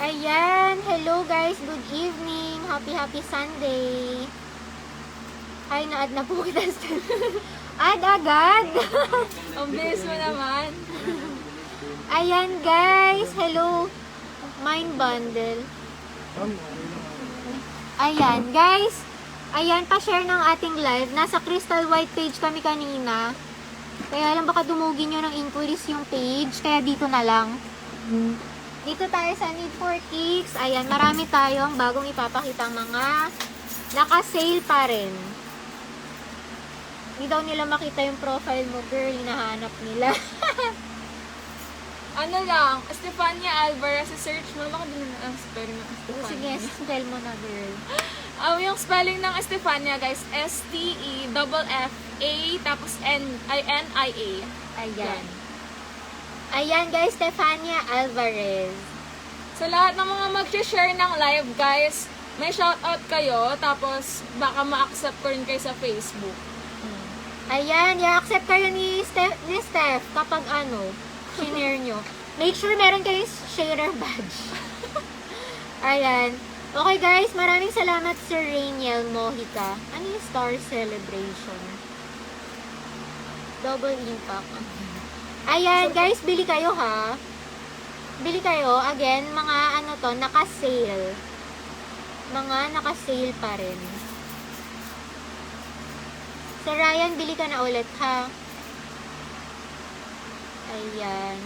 Ayan, hello guys, good evening. Happy Sunday. Ay, na-add na po kita. Add agad. Ang bilis mo naman. Ayan guys, hello. Mind bundle. Ayan guys. Ayan, pa-share ng ating live. Nasa Crystal White page kami kanina. Kaya lang baka dumugin nyo ng inquiries yung page. Kaya dito na lang. Dito tayo sa Need for Kicks. Ayan, marami tayong bagong ipapakitang mga naka-sale pa rin. Hindi daw nila makita yung profile mo, girl. Hinahanap nila. Ano lang, Estefania Alvarez, search mo naman kung ang spelling ng Estefania. Sige, spell mo na, girl. Yung spelling ng Estefania, guys, S-T-E-F-F-A, tapos N-I-N-I-A. Ayan. Ayan, guys, Stefania Alvarez. Sa lahat ng mga mag-share ng live, guys, may shoutout kayo, tapos baka ma-accept ko rin kayo sa Facebook. Ayan, i-accept kayo ni Steph kapag share nyo. Make sure meron kayong sharer badge. Ayan. Okay guys, maraming salamat Sir Rainiel Mojica. Ano yung Star Celebration? Double impact. Ayan guys, bili kayo ha. Bili kayo. Again, mga naka-sale. Mga naka-sale pa rin. Sir Ryan, bili ka na ulit ha. Ayan.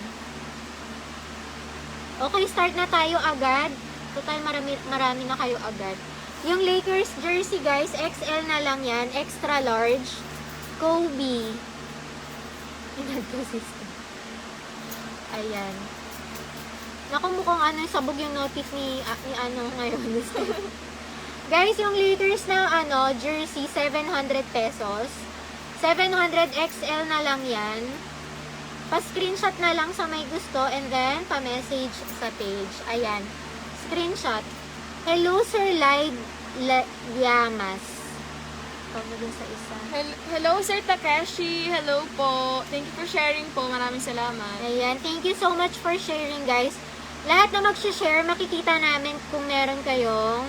Okay, start na tayo agad. Total, marami na kayo agad. Yung Lakers jersey, guys, XL na lang yan. Extra large. Kobe. Ayan. Naku, mukhang sabog yung notif ni ngayon. Guys, yung Lakers na jersey, 700 pesos. 700 XL na lang yan. Pa-screenshot na lang sa may gusto and then pa-message sa page. Ayan. Screenshot. Hello, Sir Yamas. Paano dun sa isa? Hello, Sir Takeshi. Hello po. Thank you for sharing po. Maraming salamat. Ayan. Thank you so much for sharing, guys. Lahat na mag-share, makikita namin kung meron kayong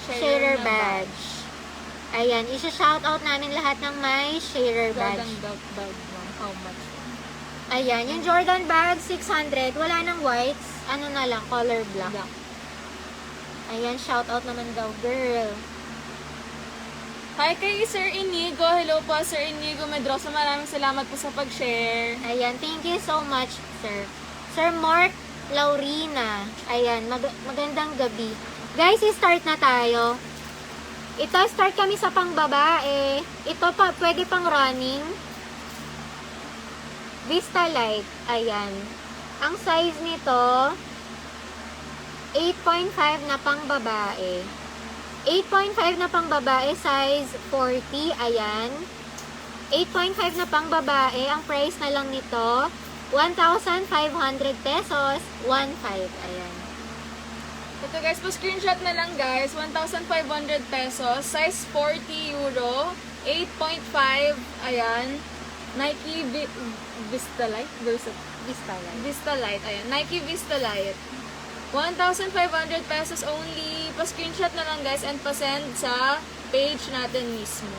sharer badge. Ayan. Isa-shoutout namin lahat ng may sharer badge. Jordan bag lang. How much? Ayan. Yung Jordan bag, 600. Wala nang whites. Na lang, color black. Ayan. Shoutout naman daw, girl. Hi kay Sir Inigo. Hello po, Sir Inigo Medrosa. Maraming salamat po sa pag-share. Ayan, thank you so much, sir. Sir Mark Laurina. Ayan, magandang gabi. Guys, start na tayo. Ito, start kami sa pangbabae. Ito pa, pwede pang running. Vista Light. Ayan. Ang size nito, 8.5 na pangbabae. 8.5 na pang babae, size 40, ayan. 8.5 na pang babae, ang price na lang nito, 1,500 pesos, 1,500, ayan. Ito guys, pa-screenshot na lang guys, 1,500 pesos, size 40 euro, 8.5, ayan. Nike Vista Light? Vista Light, ayan. Nike Vista Light. 1,500 pesos only. Pa-screenshot na lang guys and pa-send sa page natin mismo.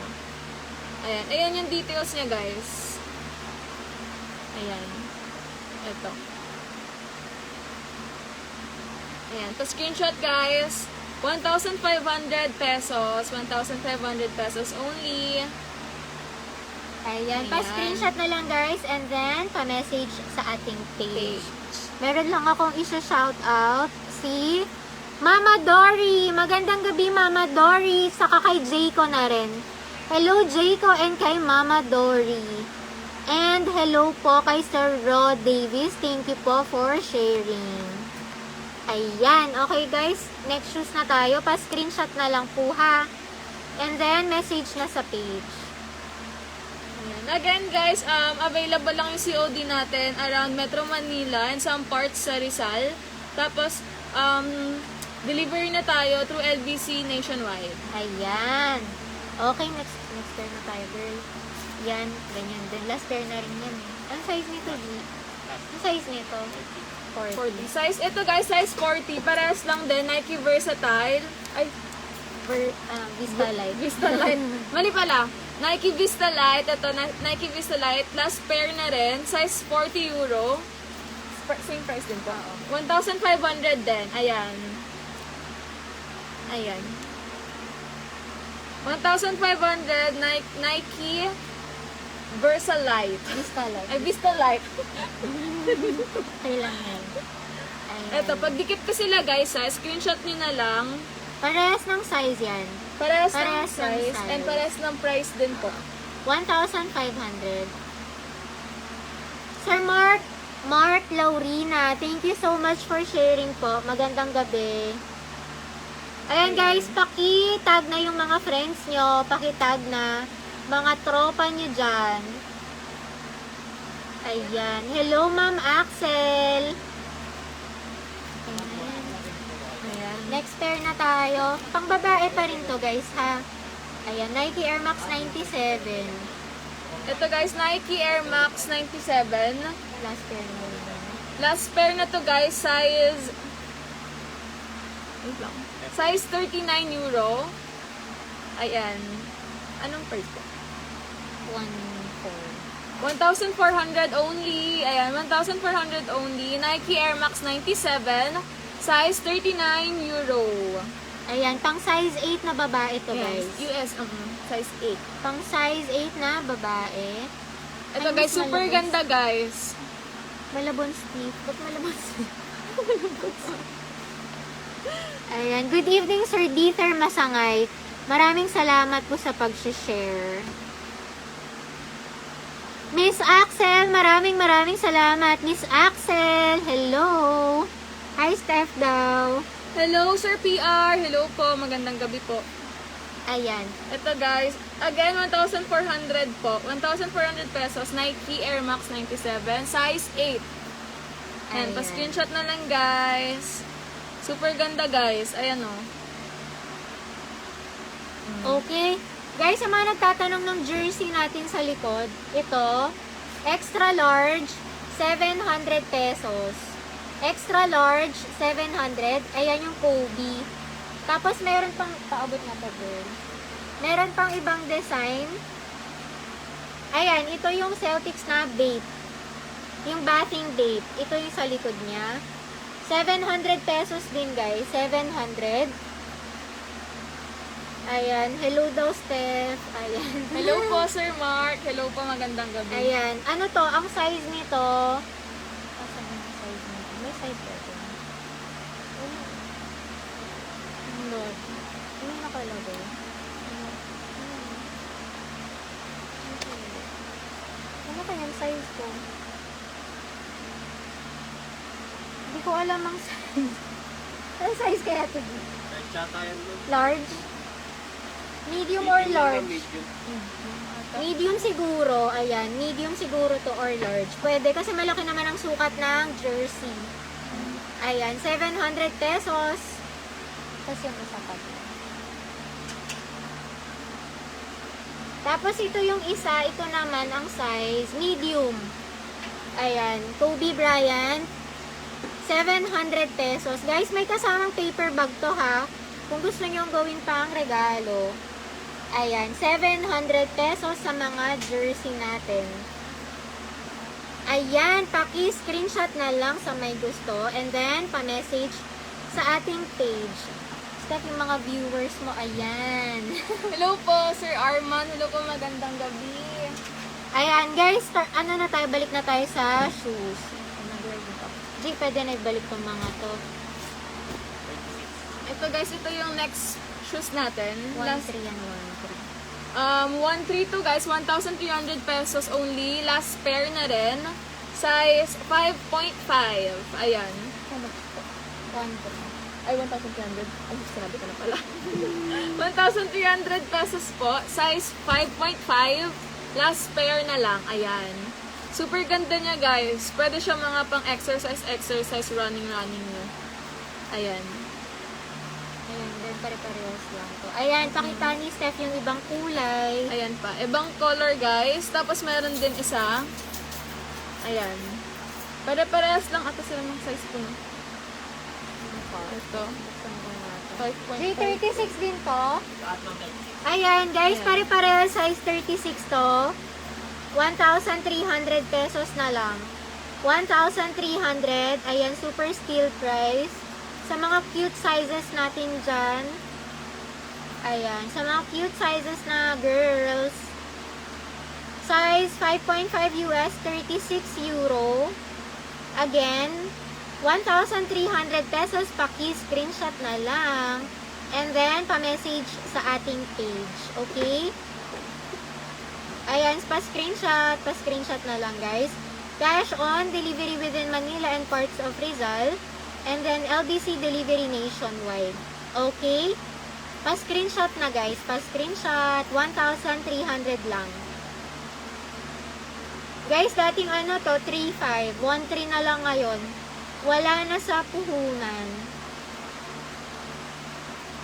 Ayan. Ayan yung details niya guys. Ayan. Ito. Ayan. Pa-screenshot guys. 1,500 pesos. 1,500 pesos only. Ayan. Pa-screenshot na lang guys and then pa-message sa ating page. Meron lang akong isa-shoutout si Mama Dory. Magandang gabi, Mama Dory. Saka kay Jayco na rin. Hello, Jayco and kay Mama Dory. And hello po kay Sir Rod Davis. Thank you po for sharing. Ayan. Okay, guys. Next shoes na tayo. Pa-screenshot na lang po, ha. And then, message na sa page. Again guys, available lang yung COD natin around Metro Manila and some parts sa Rizal. Tapos, delivery na tayo through LBC nationwide. Ayan. Okay, next pair na tayo, girl. Yan, ganyan din. Last pair na rin yan. Ang size nito, G? Ang size nito? 40. 40. Size, ito guys, size 40. Parehas lang din. Nike Versatile. Ay, Vista Light. Vista Light. Mali pala. Nike Vista Light. Ito, Nike Vista Light. Last pair na rin. Size 40 euro. Same price din po. 1,500 din. Ayan. Ayan. 1,500 Nike Versalite. Vista Light. Ay, Vista Light. Okay lang yan. Ayan. Eto, pag dikit ko sila guys, screenshot nyo na lang. Parehas ng size yan. Parehas ng Parehas ng size size. and parehas ng price din po. 1,500. Sir Mark Laurina, thank you so much for sharing po. Magandang gabi. Ayan guys, paki-tag na yung mga friends nyo. Paki-tag na mga tropa nyo dyan. Ayan. Hello, Ma'am Axel. Ayan. Ayan. Next pair na tayo. Pang babae pa rin to guys ha. Ayan, Nike Air Max 97. Ito guys, Nike Air Max 97. Last pair na rin. Last pair na to guys, size... Wait lang. Size 39 euro. Ayan. Anong price po? 1,400 only. Ayan, 1,400 only. Nike Air Max 97. Size 39 euro. Ayan, pang size 8 na babae to guys. US, size 8. Pang size 8 na babae. Ito Ay, guys, mas super malabon. ganda guys. Malabon Steve. Ba't malabon Steve? Ayan. Good evening, Sir Dieter Masangay. Maraming salamat po sa pag-share. Miss Axel, maraming salamat. Miss Axel, hello. Hi, Steph daw. Hello, Sir PR. Hello po. Magandang gabi po. Ayan. Ito guys, again, 1,400 po. 1,400 pesos. Nike Air Max 97. Size 8. And Ayan. pa-screenshot na lang guys. Super ganda guys. Ayan o. Okay. Guys, sa mga nagtatanong ng jersey natin sa likod, ito, extra large, 700 pesos. Extra large, 700. Ayan yung Kobe. Tapos, meron pang, paabot na to, girl. Meron pang ibang design. Ayan, ito yung Celtics na Bape. Yung bathing Bape. Ito yung sa likod niya. 700 pesos din, guys. 700. Ayan. Hello daw, Steph. Ayan. Hello po, Sir Mark. Hello po, magandang gabi. Ayan. Ano to? Ang size nito. Asan yung size nito? May size pa ito. Ano? Ano nakalagay? Ano kayang size ko? Hindi ko alam ang size. Ano size kaya ito? Large? Medium or large? Medium siguro. Ayan. Medium siguro to or large. Pwede kasi malaki naman ang sukat ng jersey. Ayan. 700 pesos. Tapos yung isa pa. Tapos ito yung isa. Ito naman ang size. Medium. Ayan. Kobe Bryant. 700 pesos. Guys, may kasamang paper bag to ha. Kung gusto nyo gawin pa ang regalo. Ayan, 700 pesos sa mga jersey natin. Ayan, paki-screenshot na lang sa may gusto. And then, pa-message sa ating page. Steph, yung mga viewers mo, ayan. Hello po, Sir Arman. Hello po, magandang gabi. Ayan, guys, ano na tayo, balik na tayo sa shoes. G, pwede na ibalik tong mga to. Ito guys, ito yung next shoes natin. 1-3 yan, 132 guys, 1,300 pesos only. Last pair na rin. Size 5.5. Ayan. 1-3. Ay, 1,300. Ay, sinabi ko na pala. 1,300 pesos po. Size 5.5. Last pair na lang. Ayan. Super ganda niya guys. Pwede siya mga pang exercise, running nyo. Ayan. Ayan, then pare-parehas lang to. Ayan, pakita ni Steph yung ibang kulay. Ayan pa. Ibang color guys. Tapos meron din isa. Ayan. Pare-parehas lang ata sila ng size ko, no? Ito. 5.5. J36 din to. Ayan, guys, pare-pareho size 36 to. 1,300 pesos na lang. 1,300. Ayan, super steal price. Sa mga cute sizes natin dyan. Ayan, sa mga cute sizes na girls. Size 5.5 US, 36 euro. Again, 1,300 pesos, paki-screenshot na lang. And then, pa-message sa ating page. Okay? Ayan, pa-screenshot na lang, guys. Cash on, delivery within Manila and parts of Rizal. And then, LBC delivery nationwide. Okay? Pa-screenshot na, guys. Pa-screenshot, 1,300 lang. Guys, dating ano to, 3,500. 1,300 na lang ngayon. Wala na sa puhunan.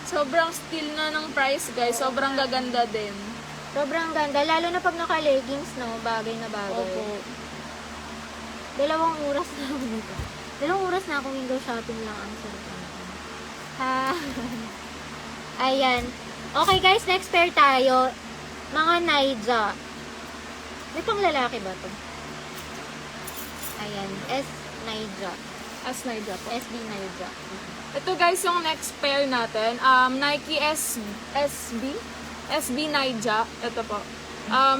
Sobrang steal na ng price, guys. Sobrang gaganda din. Sobrang ganda. Lalo na pag naka-leggings, no? Bagay na bagay. Opo. 2 oras na ako dito. 2 oras na akong window shopping lang ang sarap natin. Ha? Ayan. Okay, guys. Next pair tayo. Mga Naija. May pang lalaki ba to? Ayan. S. Naija. As Naija po. SB Naija. Ito, guys, yung next pair natin. Nike SB Naija. Ito po.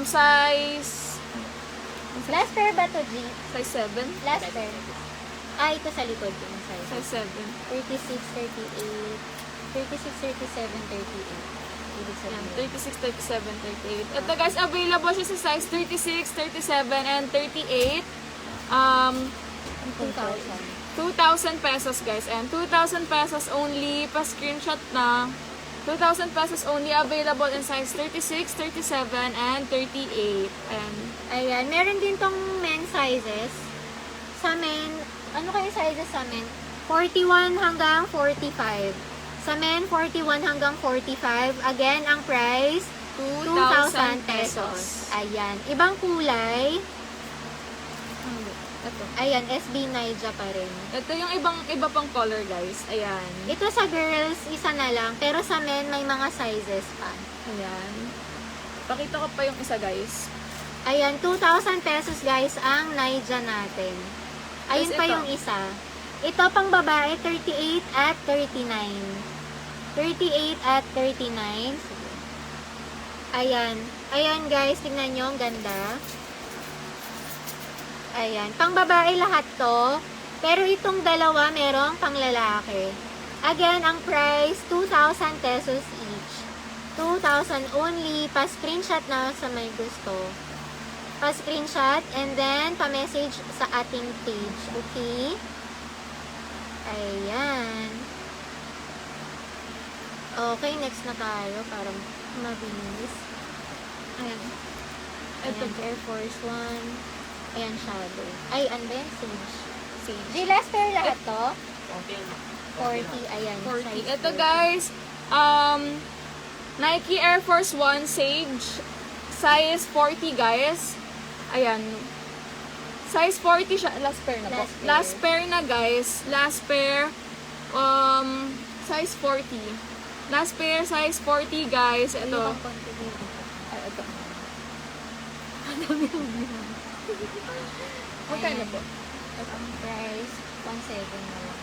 Size Last pair ba to, G? size 7. Last pair. Ah, ito sa likod yung size. Size 7. 36, 38. 36, 37, 38. Ibig Yan, sabihin. 36, 37, 38. Ito, guys, available siya sa size 36, 37, and 38. 2,000. 2,000 pesos, guys. And 2,000 pesos only. Pa-screenshot na. 2,000 pesos only. Available in size 36, 37, and 38. And Ayan, meron din tong men sizes. Sa men, ano kayo sizes sa men? 41 hanggang 45. Sa men, 41 hanggang 45. Again, ang price, 2,000 pesos. Ayan. Ibang kulay. ito. Ayan, SB Naija pa rin. Ito yung iba pang color, guys. Ayan. Ito sa girls, isa na lang. Pero sa men, may mga sizes pa. Ayan. Pakita ko pa yung isa, guys. Ayan, 2,000 pesos guys ang Naija natin. Ayun Tapos pa ito. yung isa. Ito pang babae, 38 at 39. 38 at 39. Ayan. Ayan guys, tingnan nyo, ang ganda. Ayan. Pang babae lahat to. Pero itong dalawa, merong pang lalaki. Again, ang price, 2,000 pesos each. 2,000 only. Pa-screenshot na sa may gusto. Pa-screenshot and then pa-message sa ating page. Okay? Ayan. Okay, next na tayo para mabilis. Ayan. Ito Ayan, po. Air Force One. Ayan, Shadow. Ay, ano ba yan? Sage. Sage. G, last pair lahat to? 40. Ayan. 40. size Ito, 40. guys, Nike Air Force One Sage, size 40, guys. Ayan. Size 40 siya. Last pair na po. Last pair. Last pair na, guys. Last pair, size 40. Last pair, size 40, guys. Ano Ito. bang konti dito? Ay, ito. Magkano Ayan. po? Ang price, 1,700 na lang.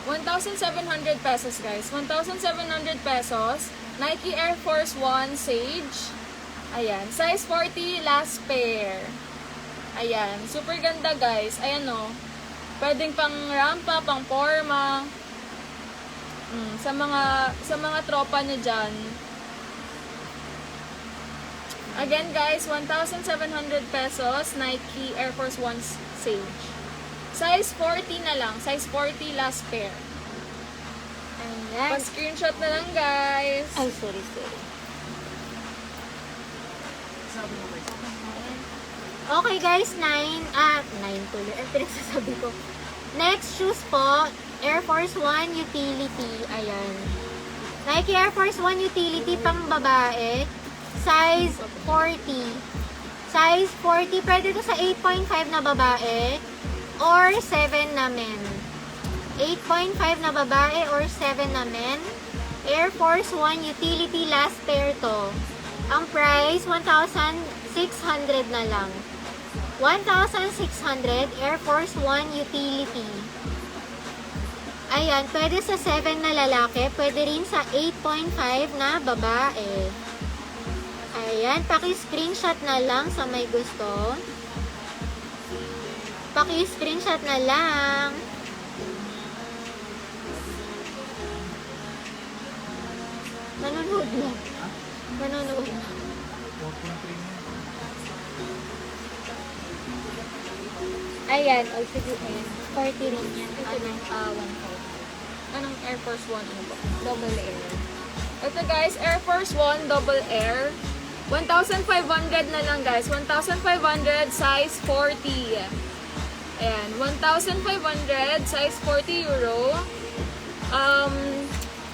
1,700 pesos, guys. 1,700 pesos. Nike Air Force One Sage. Ayan. Size 40, last pair. Ayan. Super ganda, guys. Ayan, o. Pwedeng pang rampa, pang forma. Sa mga tropa nyo dyan. Again, guys, 1,700 pesos. Nike Air Force One Sage. Size 40 na lang. Size 40, last pair. Ayan. Pa-screenshot na lang, guys. Ay, sorry. Okay guys, 9 tuloy. Ang pinagsasabi ko. Next shoes po, Air Force One Utility. Ayan. Nike Air Force One Utility pang babae. Size 40. Size 40. Pwede to sa 8.5 na babae. or 7 na men. 8.5 na babae or 7 na men. Air Force 1 utility, last pair to. Ang price, 1,600 na lang. 1,600, Air Force 1 utility. Ayan, pwede sa 7 na lalaki, pwede rin sa 8.5 na babae. Ayan, paki-screenshot na lang sa may gusto. Paki-screenshot na lang. Manonood lang. Manonood lang. Ayan, o sige, ayan. 40 rin yan. Ano? 1.5. Anong Air Force 1? Ano ba? Double air. Ito guys, Air Force 1 double air. 1,500 na lang guys. 1,500 size 40. Ayan, 1,500 size 40 euro.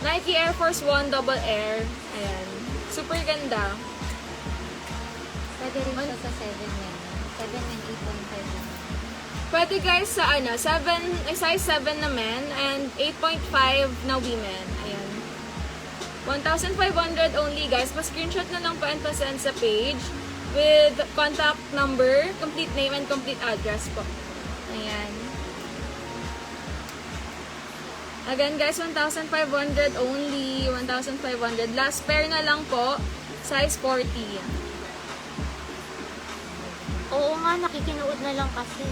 Nike Air Force 1 double air. Ayan. Super ganda. Pwede rin siya sa 7 yan. 7 and 8.5 naman. Pwede guys sa size 7 na men and 8.5 na women. Ayan. 1,500 only guys. Pa-screenshot na lang po and pa-send sa page with contact number, complete name, and complete address po. Ayan. Again guys, 1,500 only. 1,500. Last pair na lang po. Size 40. Oo nga, nakikinood na lang kasi.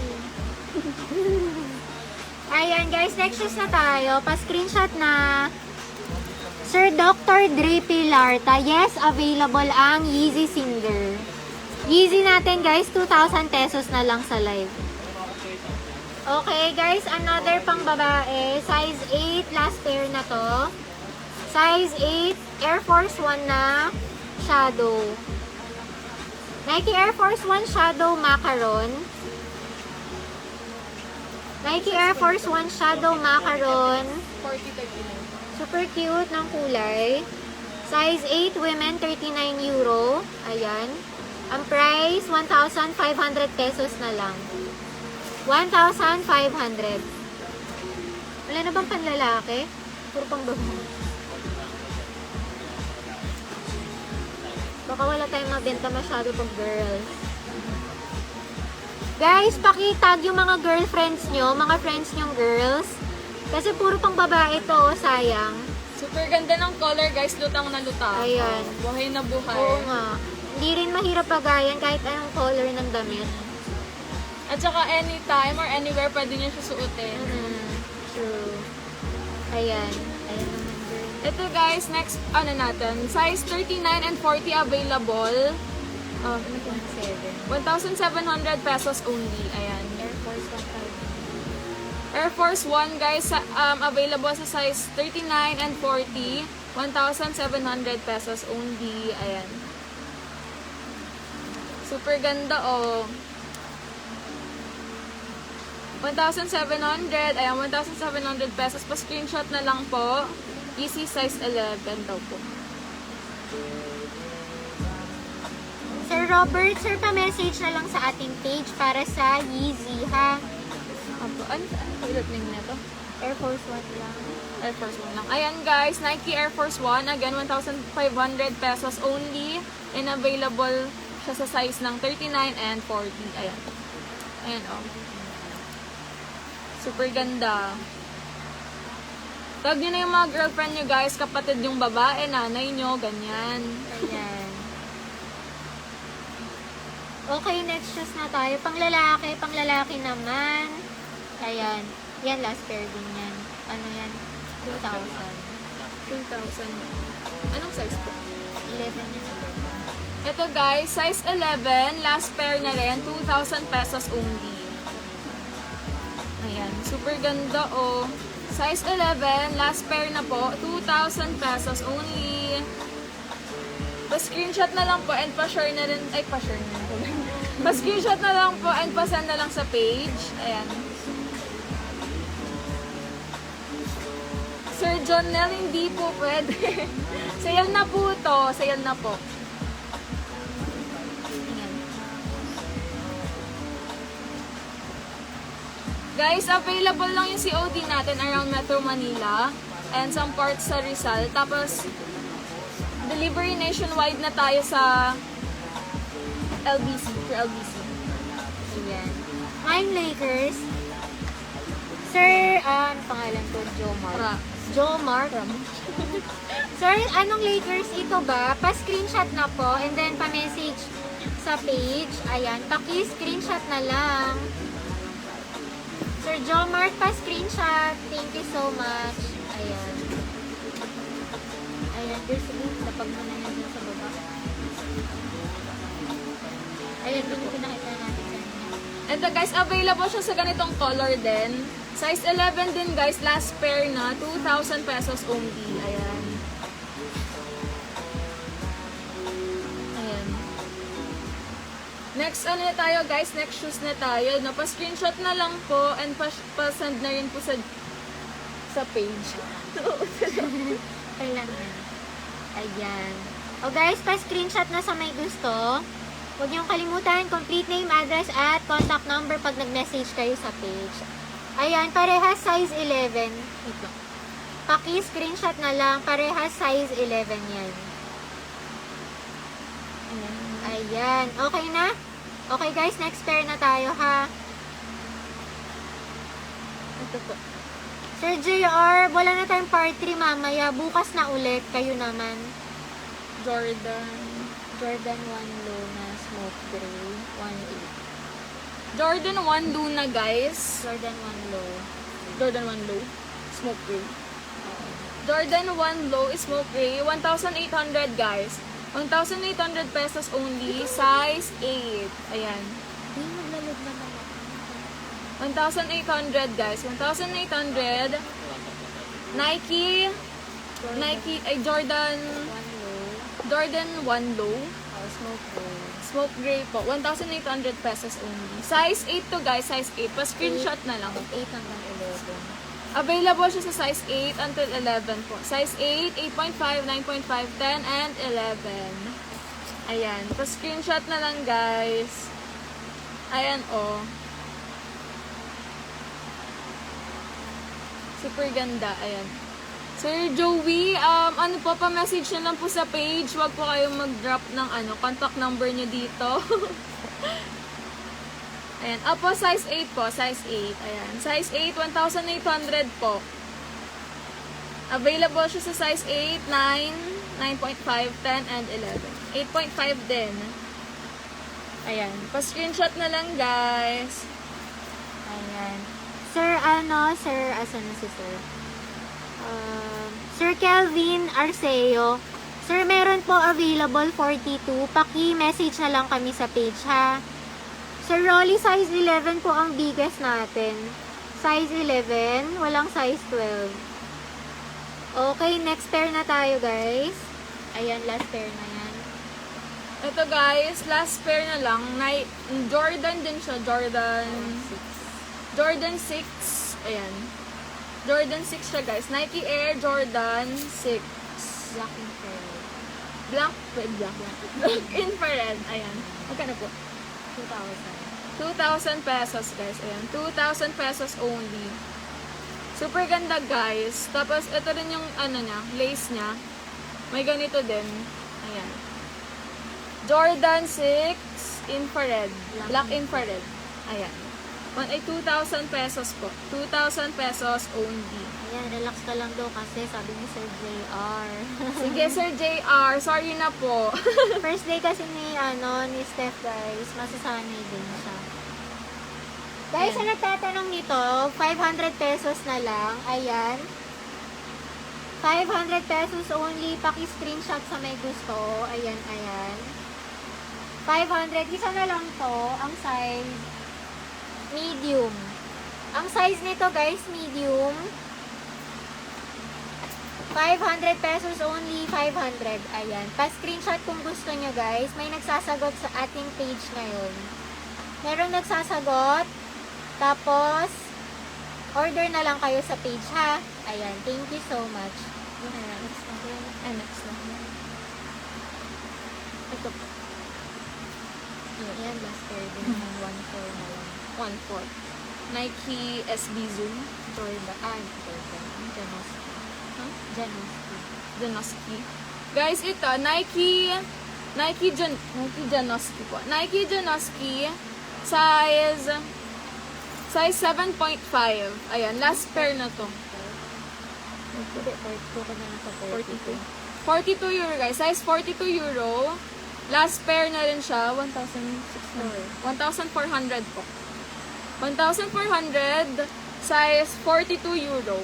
Ayan guys, next shoes na tayo. Pa-screenshot na. Sir Dr. Dre Pilarta. Yes, available ang Yeezy Singer. Yeezy natin guys, 2,000 pesos na lang sa live. Okay guys, another pang babae. Size 8, last pair na to. Size 8, Air Force 1 na Shadow. Nike Air Force 1 Shadow Macaron. Nike Air Force 1 Shadow Macaron. 40-39. Super cute ng kulay. Size 8, women, 39 euro. Ayan. Ang price, 1,500 pesos na lang. 1,500. Wala na bang panlalaki? Puro pang babae. Baka wala tayong mabenta masyado pag girls. Guys, pakitag yung mga girlfriends nyo, mga friends nyong girls. Kasi puro pang babae to, sayang. Super ganda ng color guys, lutang na lutang. Ayan. Buhay na buhay. Oo nga. Hindi rin mahirap pagayan kahit anong color ng damit. At saka anytime or anywhere pwede niya siya suotin. True. Ayan. Ayan naman girl. Ito guys, next natin. Size 39 and 40 available. 1,700 pesos only. Ayan. Air Force 1,000. Air Force 1 guys, available sa size 39 and 40. 1,700 pesos only. Ayan. Super ganda oh. 1,700. Ayan, 1,700 pesos. Pa-screenshot na lang po. Easy size 11 daw po. Sir Robert, sir, pa-message na lang sa ating page para sa Yeezy, ha? Ano ulit name na to? Air Force 1 lang. Air Force 1 lang. Ayan guys, Nike Air Force 1. Again, 1,500 pesos only. And available siya sa size ng 39 and 40. Ayan. Ayan oh. Super ganda. Tag nyo na yung mga girlfriend nyo guys, kapatid yung babae, nanay nyo, ganyan. Ayan. Okay, next shoes na tayo. Panglalaki naman. Ayan. Yan, last pair din yan. Ano yan? 2,000. 2,000. Anong size po? 11 yan. Ito guys, size 11, last pair na rin, 2,000 pesos only. Ayan, super ganda oh. Size 11, last pair na po, 2,000 pesos only. Pa-screenshot na lang po and pa-share na rin, pa-share na po. Pa-screenshot na lang po and pa-send na lang sa page. Ayan. Sir John Nell, hindi po pwede. Sale na po to, sale na po. Ayan. Guys, available lang yung COD natin around Metro Manila and some parts sa Rizal. Tapos, delivery nationwide na tayo sa LBC, for LBC. Ayan. I'm Lakers. Sir, ano pangalan ko? Jomar. Jomar. Sir, anong Lakers ito ba? Pa-screenshot na po and then pa-message sa page. Ayan, paki-screenshot na lang. Sir Jomar, pa-screenshot. Thank you so much. Ayan. Ayan, there's a link. Lapag mo na yan dun sa baba. Ayan, dun yung pinakita natin sa inyo. Ito guys, available siya sa ganitong color din. Size 11 din guys, last pair na, 2,000 pesos only. Ayan. Ayan. Next ano na tayo guys, next shoes na tayo. No? Pa-screenshot na lang po and pa-send na rin po sa page. Kailangan. Ayan. O guys, pa-screenshot na sa may gusto. Huwag niyong kalimutan, complete name, address, at contact number pag nag-message kayo sa page. Ayan, parehas size 11. Ito. Paki-screenshot na lang, parehas size 11 yan. Ayan. Okay na? Okay guys, next pair na tayo ha. Ito po. Sir JR, wala na tayong part 3 mamaya. Bukas na ulit. Kayo naman. Jordan 1 low na smoke gray. 1.8. Jordan 1 Luna guys. Jordan 1 low. Jordan 1 low. Smoke gray. Jordan 1 low is smoke gray. 1,800 guys. 1,800 pesos only. Size 8. Ayan. Hindi, maglalog naman ako. 1,800 guys. 1,800. Nike. Jordan 1 low. Jordan 1 low. Smoke gray. Smoke gray po. 1,800 pesos only. Size 8 to guys. Size 8. Pa-screenshot na lang. 8 hanggang 11. Available siya sa size 8 until 11 po. Size 8, 8.5, 9.5, 10, and 11. Ayan. Pa-screenshot na lang, guys. Ayan, oh. Super ganda. Ayan. Sir Joey, ano po, pa-message na lang po sa page. Huwag po kayong mag-drop ng contact number nyo dito. Ayan. Apo, size 8 po. Size 8. Ayan. Size 8, 1,800 po. Available siya sa size 8, 9, 9.5, 10, and 11. 8.5 din. Ayan. Pa-screenshot na lang, guys. Ayan. Sir, asan na si Sir? Sir Kelvin Arceo. Sir, meron po available 42. Paki-message na lang kami sa page, ha? Sir Rolly, size 11 po ang biggest natin. Size 11, walang size 12. Okay, next pair na tayo, guys. Ayan, last pair na yan. Ito, guys. Last pair na lang. Jordan din siya. Jordan 6. Ayan. Jordan 6 siya, guys. Nike Air Jordan 6. Black infrared. Black infrared. Ayan. Magkano po? 2,000. 2,000 pesos, guys. Ayan. 2,000 pesos only. Super ganda, guys. Tapos, ito rin yung, lace niya. May ganito din. Ayan. Jordan 6 infrared. Black infrared. Ayan. 2,000 pesos po. 2,000 pesos only. Ayan, relax ka lang daw kasi sabi ni Sir JR. Sige, Sir JR. Sorry na po. First day kasi ni Steph, guys. Masasanay din siya. Guys, Ayan. ang nagtatanong nito, 500 pesos na lang. Ayan. 500 pesos only. Paki-screenshot sa may gusto. Ayan, ayan. 500. Isa na lang to. Ang size, medium. Ang size nito, guys, medium. 500 pesos only, 500. Ayan. Pa-screenshot kung gusto nyo, guys. May nagsasagot sa ating page ngayon. Merong nagsasagot. Tapos, order na lang kayo sa page, ha? Ayan. Thank you so much. Next na. Next lang. Ito po. Ayan, last pair din. 1.4 na lang. 1/4. Nike SB Zoom. Jordan. Janoski. Huh? Janoski. Janoski. Guys, ito, Nike Janoski po. Nike Janoski, size 7.5. Ayan, last pair na to. Hindi, 42 ka na nasa 42. 42 euro guys, size 42 euro. Last pair na rin siya, 1,400 po. 1,400, size 42 euro.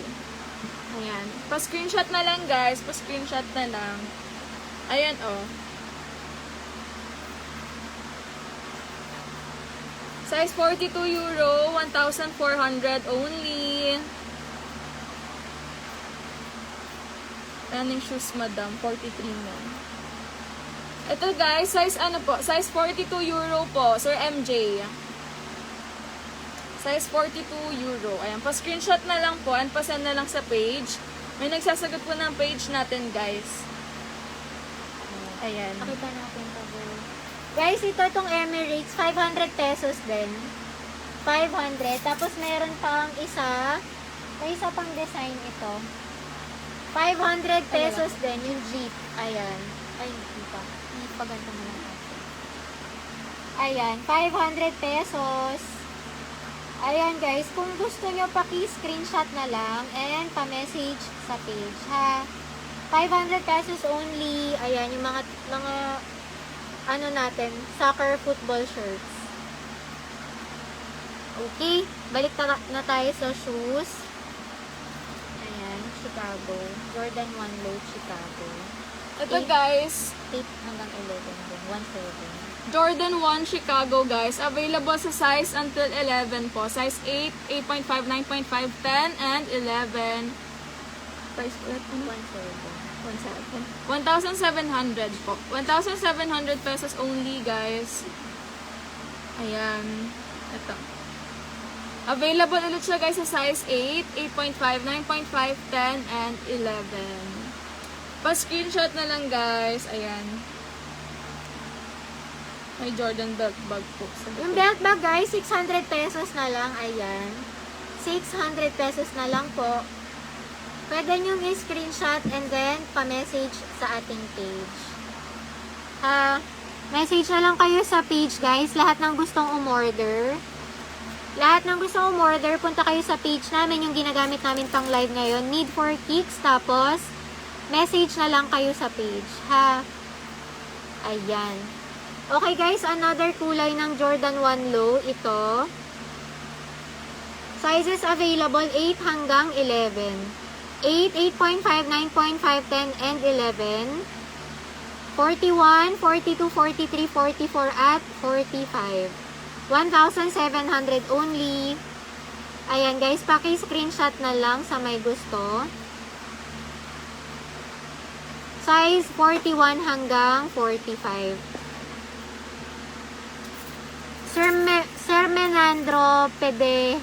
Ayan. Pa-screenshot na lang guys, pa-screenshot na lang. Ayan oh. Size 42 euro, 1,400 only. Ayan yung shoes, madam. 43 na. Ito guys, size ano po? Size 42 euro po. Sir MJ. Size 42 euro. Ayan, pa-screenshot na lang po and pa-send na lang sa page. May nagsasagot po ng page natin guys. Ayan. Nakita natin ito. Guys, ito itong Emirates, 500 pesos din. 500. Tapos meron pang isa. May isa pang design ito. 500 pesos din yung Jeep. Ayan. Ay, hindi pa. Hindi pa ganito mo lang. Ayan, 500 pesos. Ayan guys, kung gusto nyo paki-screenshot na lang and pa-message sa page, ha. 500 pesos only. Ayan, yung mga ano natin, soccer football shirts. Okay, balik na tayo sa shoes. Ayan, Chicago. Jordan 1 Low Chicago. Ito guys, 8 hanggang 11 din. 1.7. Jordan 1 Chicago guys. Available sa size until 11 po. Size 8, 8.5, 9.5, 10, and 11. Price po ito? 1,700 po. 1,700 pesos only guys. Ayan. Ito. Available ulit siya guys sa size 8, 8.5, 9.5, 10, and 11. Pa-screenshot na lang guys. Ayan. May Jordan belt bag po. Yung belt bag guys, 600 pesos na lang. Ayan. 600 pesos na lang po. Pwede nyo i-screenshot and then pa-message sa ating page. Message na lang kayo sa page guys. Lahat ng gustong umorder. Lahat ng gustong umorder, punta kayo sa page namin. Yung ginagamit namin pang live ngayon. Need for Kicks. Tapos, message na lang kayo sa page. Ha? Ayan. Okay guys, another kulay ng Jordan 1 Low. Ito. Sizes available 8 hanggang 11. 8, 8.5, 9.5, 10, and 11. 41, 42, 43, 44, at 45. 1,700 only. Ayan guys, paki-screenshot na lang sa may gusto. Size 41 hanggang 45. Sir Menandro Pede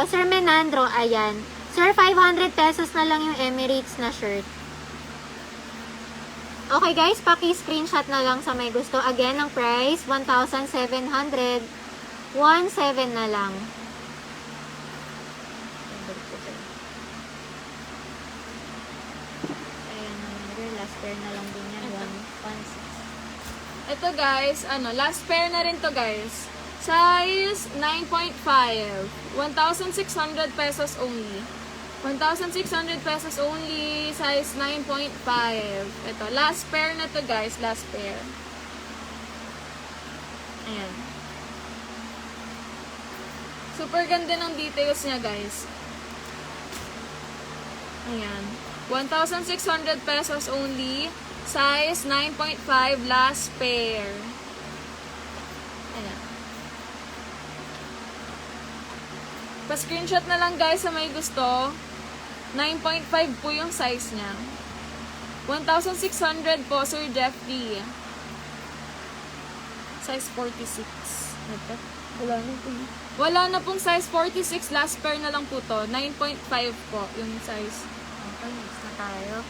Sir Menandro, ayan. Sir, 500 pesos na lang yung Emirates na shirt. Okay guys, paki-screenshot na lang sa may gusto. Again, ang price, 1,700. 1,700 na lang. Ayan, last pair na lang din yan. 1,600. Ito guys, last pair na rin to guys. Size 9.5. 1,600 pesos only. 1,600 pesos only. Size 9.5. Ito, last pair na to guys. Last pair. Ayan. Super ganda ng details niya guys. Ayan. 1,600 pesos only. Size 9.5. Last pair. Ayan. Pa-screenshot na lang guys sa may gusto. 9.5 po yung size niya. 1,600 po, Sir Jeff D. Size 46. Wala na pong size 46. Last pair na lang po to. 9.5 po yung size. Okay, next na tayo.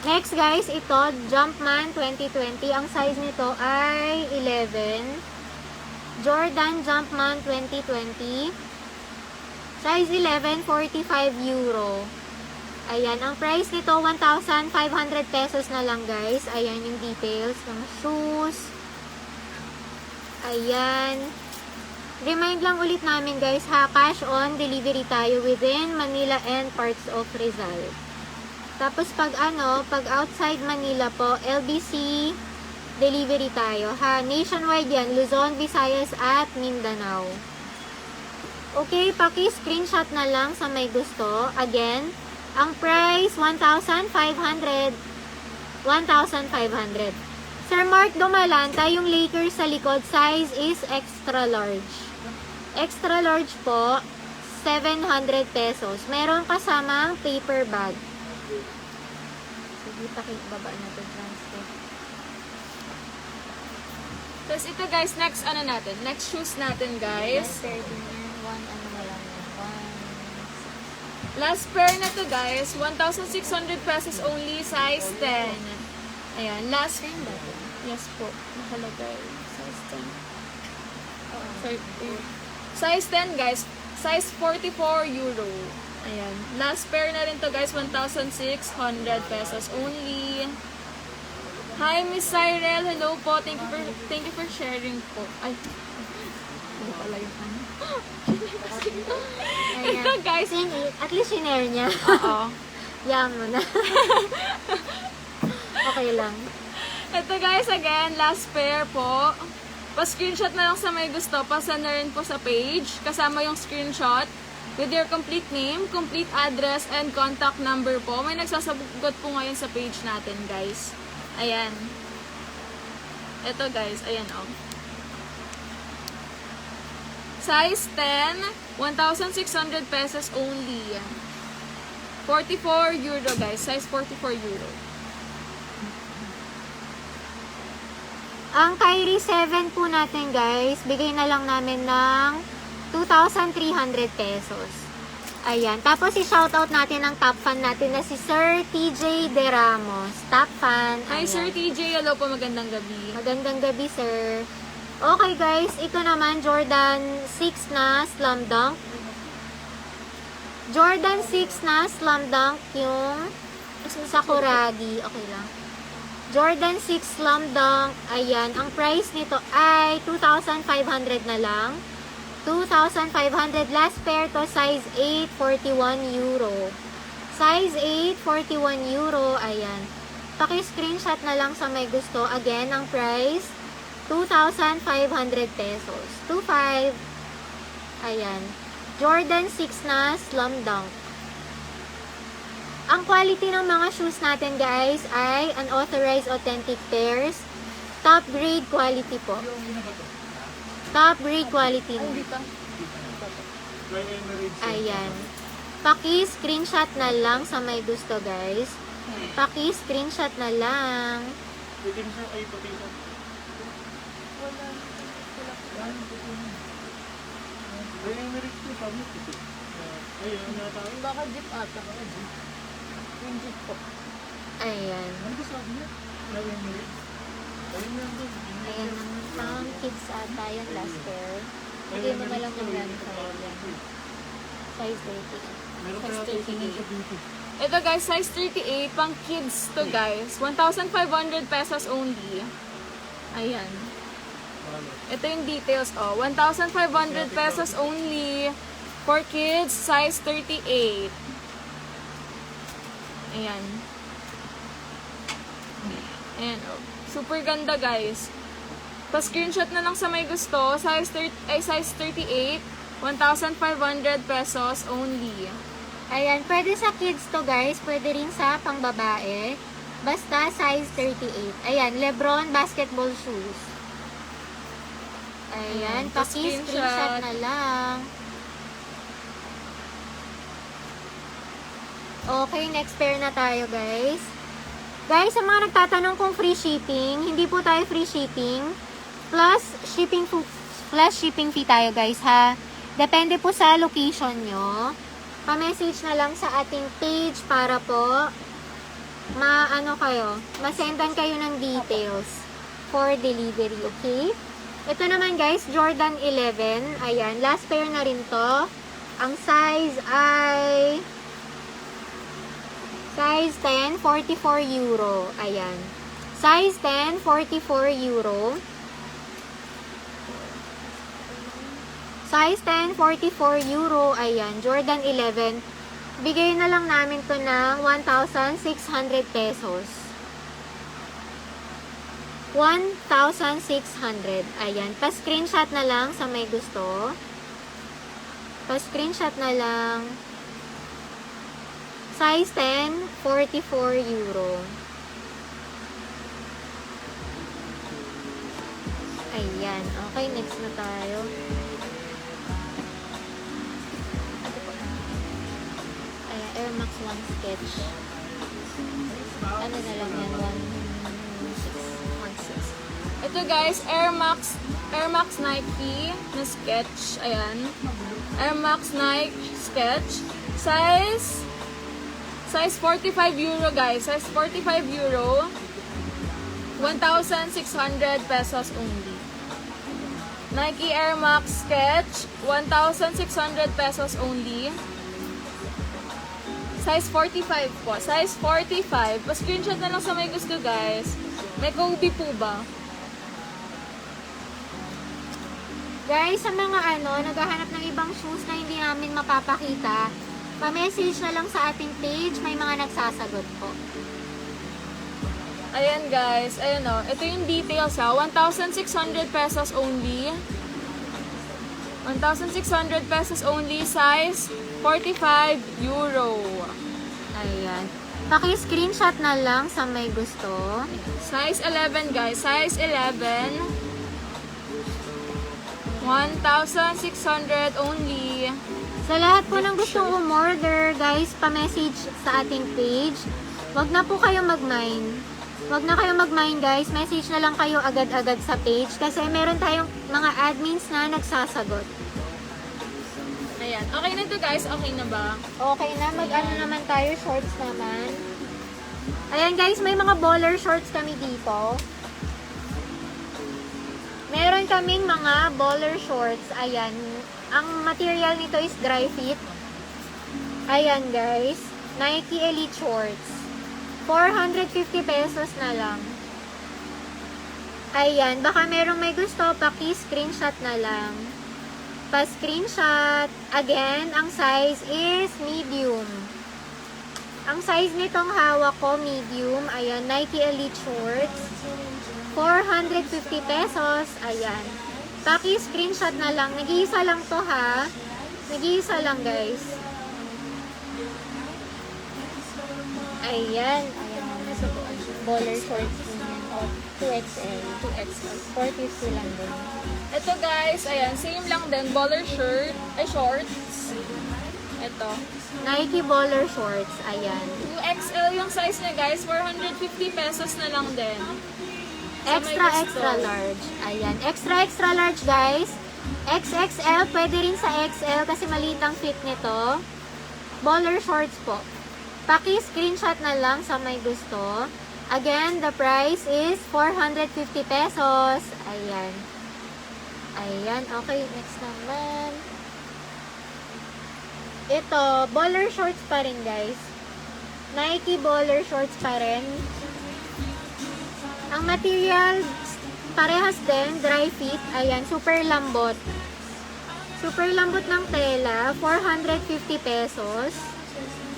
Next guys, ito, Jumpman 2020. Ang size nito ay 11. Jordan Jumpman 2020. Size 11, 45 euro. Ayan, ang price nito 1,500 pesos na lang guys. Ayan yung details ng shoes. Ayan. Remind lang ulit namin guys ha, cash on delivery tayo within Manila and parts of Rizal. Tapos pag outside Manila po, LBC delivery tayo ha. Nationwide yan, Luzon, Visayas at Mindanao. Okay, paki-screenshot na lang sa may gusto. Again, ang price 1,500. 1,500. Sir Mark Dumalanta, yung Lakers sa likod, size is extra large. Extra large po, 700 pesos. Meron kasamang paper bag. Sige, pakibaba na ito, transfer. Tapos ito guys, next next shoes natin guys. Last pair na to guys, 1,600 pesos only, size 10. Ayan, last. Yes po, nakalagay. Size 10. Size 10 guys, size 44 euro. Ayan, last pair na rin to guys, 1,600 pesos only. Hi Miss Cyril, hello po, thank you for sharing po. Ay, hindi pala yung ano. Ayan. Ito guys, At least sinare niya. oo. Yan mo na. Okay lang. Ito guys, again, last pair po. Pa-screenshot na lang sa may gusto. Pa-send na rin po sa page. Kasama yung screenshot with your complete name, complete address, and contact number po. May nagsasagot po ngayon sa page natin, guys. Ayan. Ito guys, ayan oh. Size 10, 1,600 pesos only. 44 euro guys, size 44 euro. Ang Kyrie 7 po natin guys, bigay na lang namin ng 2,300 pesos. Ayan. Tapos i-shoutout natin ang top fan natin na si Sir TJ De Ramos. Top fan. Hi Ayan. Sir TJ, hello po, magandang gabi. Magandang gabi, sir. Okay guys, ito naman Jordan 6 na Slam Dunk. Jordan 6 na Slam Dunk yung Sakuragi. Okay lang. Jordan 6 Slam Dunk. Ayan, ang price nito ay 2,500 na lang. 2,500. Last pair to size 8, 41 euro. Size 8, 41 euro. Ayan. Paki-screenshot na lang sa may gusto. Again, ang price 2,500 pesos. 2,500. Ayan. Jordan 6 na Slam Dunk. Ang quality ng mga shoes natin guys ay unauthorized authentic pairs. Top grade quality po. Top grade quality. Ayan. Paki-screenshot na lang sa may gusto guys. Paki-screenshot na lang. Baka jeep ata. Yung jeep po. Ayan. Ayan ang kids ata yung last pair. Bigay mo na lang yung lang size 38. Size 38. Ito guys, size 38, pang kids to guys. 1,500 pesos only. Ayan. Ito yung details, oh. 1,500 pesos only for kids, size 38. Ayan. Ayan, oh. Super ganda, guys. Pa-screenshot na lang sa may gusto. Size 38, 1,500 pesos only. Ayan, pwede sa kids to guys. Pwede rin sa pangbabae. Basta size 38. Ayan, Lebron basketball shoes. Ayan, paki-screenshot na lang. Okay, next pair na tayo guys. Guys, sa mga nagtatanong kung free shipping, hindi po tayo free shipping. Plus shipping fee tayo guys ha. Depende po sa location nyo. Pa-message na lang sa ating page para po masendan kayo ng details for delivery, okay? Ito naman guys, Jordan 11. Ayan, last pair na rin to. Ang size ay size 10, 44 euro. Ayan. Size 10, 44 euro. Size 10, 44 euro. Ayan, Jordan 11. Bigay na lang namin to ng 1,600 pesos. 1,600. Ayan. Pa-screenshot na lang sa may gusto. Pa-screenshot na lang. Size 10, 44 euro. Ayan. Okay, next na tayo. Ayan, Air Max 1 sketch. Ano na lang yan? 1,616. Ito guys, Air Max Nike na sketch. Ayan. Air Max Nike sketch. Size 45 euro guys. Size 45 euro. 1,600 pesos only. Nike Air Max sketch. 1,600 pesos only. Size 45 po. Size 45. Pa-screenshot na lang sa may gusto guys. May Kobe po ba? Guys, sa mga naghahanap ng ibang shoes na hindi namin mapapakita, pa-message na lang sa ating page, may mga nagsasagot po. Ayan guys, ayan o. Ito yung details ha. 1,600 pesos only. 1,600 pesos only. Size 45 euro. Ayan. Paki-screenshot na lang sa may gusto. Size 11 guys. Size 11. 1,600 only. Sa lahat po ng gustong umorder, guys, pa-message sa ating page. Wag na po kayo mag-mine. Wag na kayo mag-mine, guys. Message na lang kayo agad-agad sa page kasi meron tayong mga admins na nagsasagot. Ayan. Okay na to guys. Okay na ba? Okay na. Mag-ano naman tayo, shorts naman. Ayan, guys, may mga baller shorts kami dito. Meron kaming mga baller shorts. Ayan. Ang material nito is dry fit. Ayan, guys. Nike Elite Shorts. 450 pesos na lang. Ayan. Baka merong may gusto, paki-screenshot na lang. Pa-screenshot. Again, ang size is medium. Ang size nitong hawak ko, medium. Ayan, Nike Elite Shorts. 450 pesos. Ayan. Paki-screenshot na lang. Nag-iisa lang to ha. Nag-iisa lang guys. Ayan. Ayan. Baller shorts din yan. 2XL. 2XL. 450 lang din. Ito guys, ayan. Same lang din. Baller shirt. Ay, shorts. Ito. Nike baller shorts. Ayan. 2XL yung size niya guys. 450 pesos na lang din. Extra large. Ayan. Extra large guys. XXL. Pwede rin sa XL kasi maliit ang fit nito. Baller shorts po. Paki-screenshot na lang sa may gusto. Again, the price is 450 pesos. Ayan. Ayan. Okay, next naman. Ito, baller shorts pa rin guys. Nike baller shorts pa rin. Ang material, parehas din, dry fit. Ayan, super lambot. Super lambot ng tela, 450 pesos.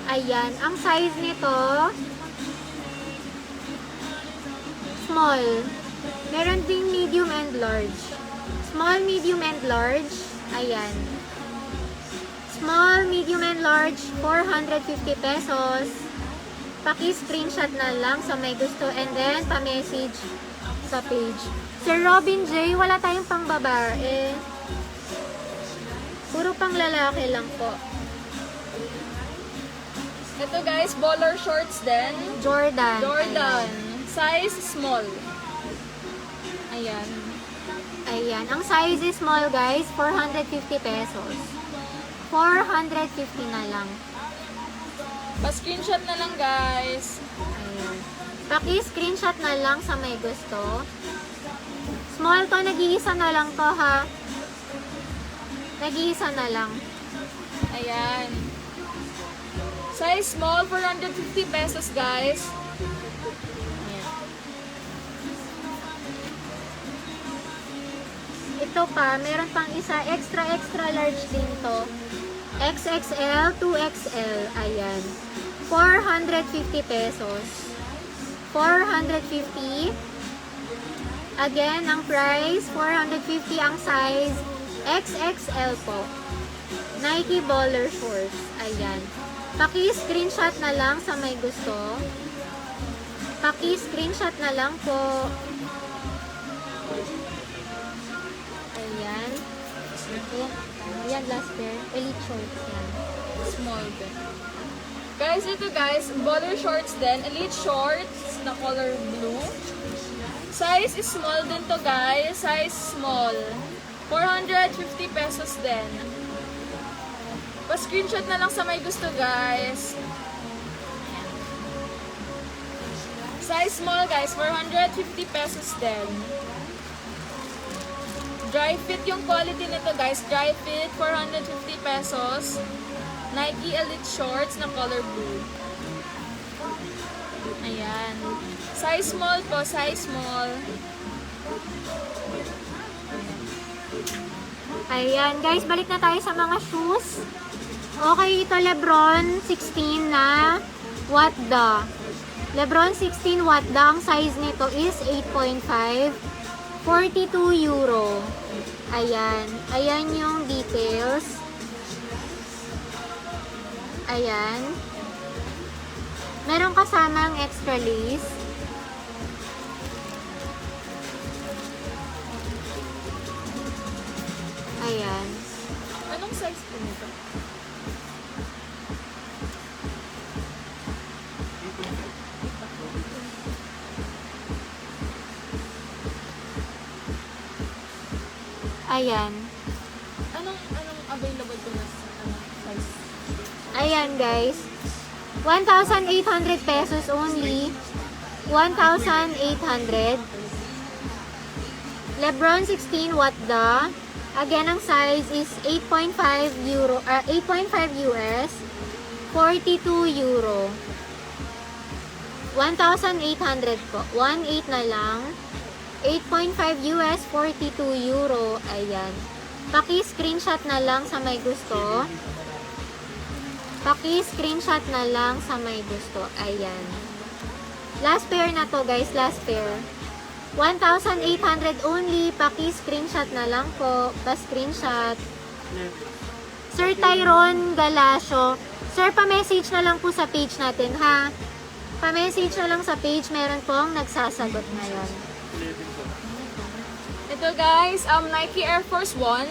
Ayan, ang size nito, small. Meron ding medium and large. Small, medium, and large. Ayan. Small, medium, and large, 450 pesos. Paki-screenshot na lang sa may gusto and then pa-message sa page. Sir Robin J, wala tayong pang babae. Puro pang lalaki lang po. Ito guys, baller shorts din. Jordan. Jordan. Size small. Ayan. Ayan. Ang size is small guys, 450 pesos. 450 na lang. Pa-screenshot na lang guys. Ayan. Paki-screenshot na lang sa may gusto. Small to, nag-iisa na lang to ha. Nag-iisa na lang. Ayan. Size small, 450 pesos, guys. Ayan. Ito pa, meron pang isa, extra large din to. XXL, 2XL. Ayan. 450 pesos. 450. Again, ang price, 450 ang size. XXL po. Nike Baller Shorts. Ayan. Paki-screenshot na lang sa may gusto. Paki-screenshot na lang po. Ayan. Ayan. Ayan, last pair. Elite shorts yan. Small din. Guys, ito guys, baller shorts din. Elite shorts na color blue. Size is small din to guys. Size small. 450 pesos din. Pa-screenshot na lang sa may gusto guys. Size small guys, 450 pesos din. Dry fit yung quality nito guys. Dry fit, 450 pesos. Nike Elite Shorts na color blue. Ayan. Size small po, size small. Ayan, guys, balik na tayo sa mga shoes. Okay, ito Lebron 16 na Watda. Lebron 16 Watda, ang size nito is 8.5, 42 euro. Ayan, ayan yung details. Ayan. Meron kasamang extra lace. Ayan. Anong size po nito? Ayan. Anong available po na size? Ayan, guys. 1,800 pesos only. 1,800. Lebron 16 Watda. Again, ang size is 8.5 euro, 8.5 US, 42 euro. 1,800 po. 1,800 na lang. 8.5 US, 42 euro. Ayan. Paki-screenshot na lang sa may gusto. Paki-screenshot na lang sa may gusto. Ayan. Last pair na to, guys. Last pair. 1,800 only. Paki-screenshot na lang po. Pa-screenshot. Sir Tyron Galasio. Sir, pa-message na lang po sa page natin, ha? Pa-message na lang sa page. Meron pong nagsasagot ngayon. Ito guys, Nike Air Force 1.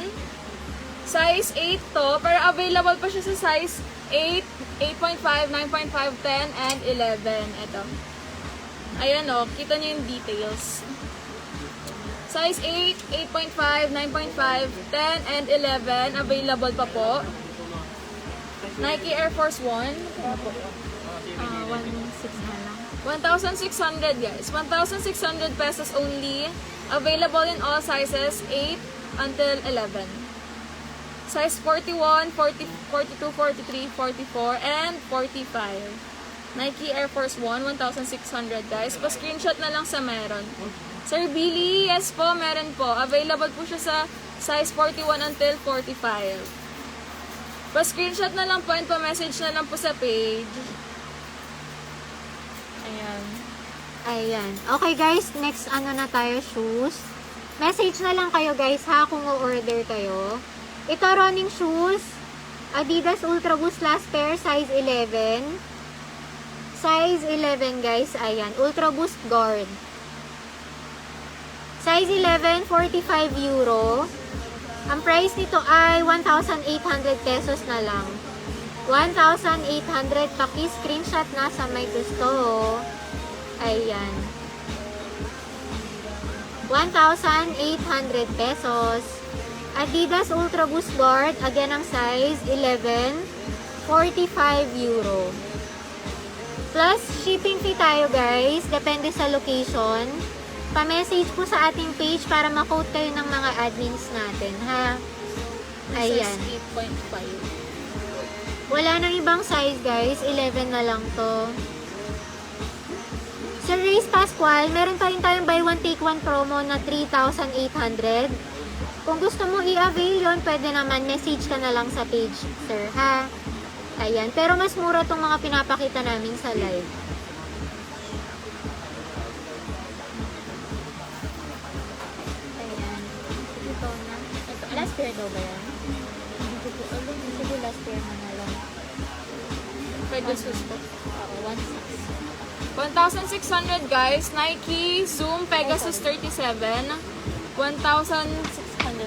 Size 8 to. Pero available pa siya sa size 8, 8.5, 9.5, 10, and 11. Ito. Ayan o, kita niyo yung details. Size 8, 8.5, 9.5, 10, and 11. Available pa po. Nike Air Force 1. 1,600 na lang. 1,600 guys. 1,600 pesos only. Available in all sizes, 8 until 11. Size 41, 40, 42, 43, 44, and 45. Nike Air Force 1, 1,600 guys. Pa-screenshot na lang sa meron. Sir Billy, yes po, meron po. Available po siya sa size 41 until 45. Pa-screenshot na lang po and pa-message na lang po sa page. Ayan. Ayan. Okay guys, next ano na tayo, shoes. Message na lang kayo guys ha kung o-order kayo. Ito running shoes. Adidas Ultra Boost last pair, size 11. Size 11 guys, ayan. Ultra Boost Guard. Size 11, 45 euro. Ang price nito ay 1,800 pesos na lang. 1,800, paki-screenshot na sa may gusto. Ayan. 1,800 pesos. Adidas Ultra Boost Guard. Again, ang size 11. 45 euro. Plus, shipping fee tayo guys. Depende sa location. Pa-message po sa ating page para ma-quote kayo ng mga admins natin, ha? Ayan. Size 8.5. Wala nang ibang size, guys. 11 na lang to. Sir Reyes Pascual, meron pa rin tayong buy one take one promo na 3,800. Kung gusto mo i-avail yun, pwede naman message ka na lang sa page, sir, ha? Ayan. Pero mas mura tong mga pinapakita namin sa live. Ayan. Ito na. Ito. Last pair daw ba yan? Hindi ko alam. Sige, last pair na lang. Pegasus po. Oo, 1,600. 1,600 guys. Nike Zoom Pegasus 37. 1,600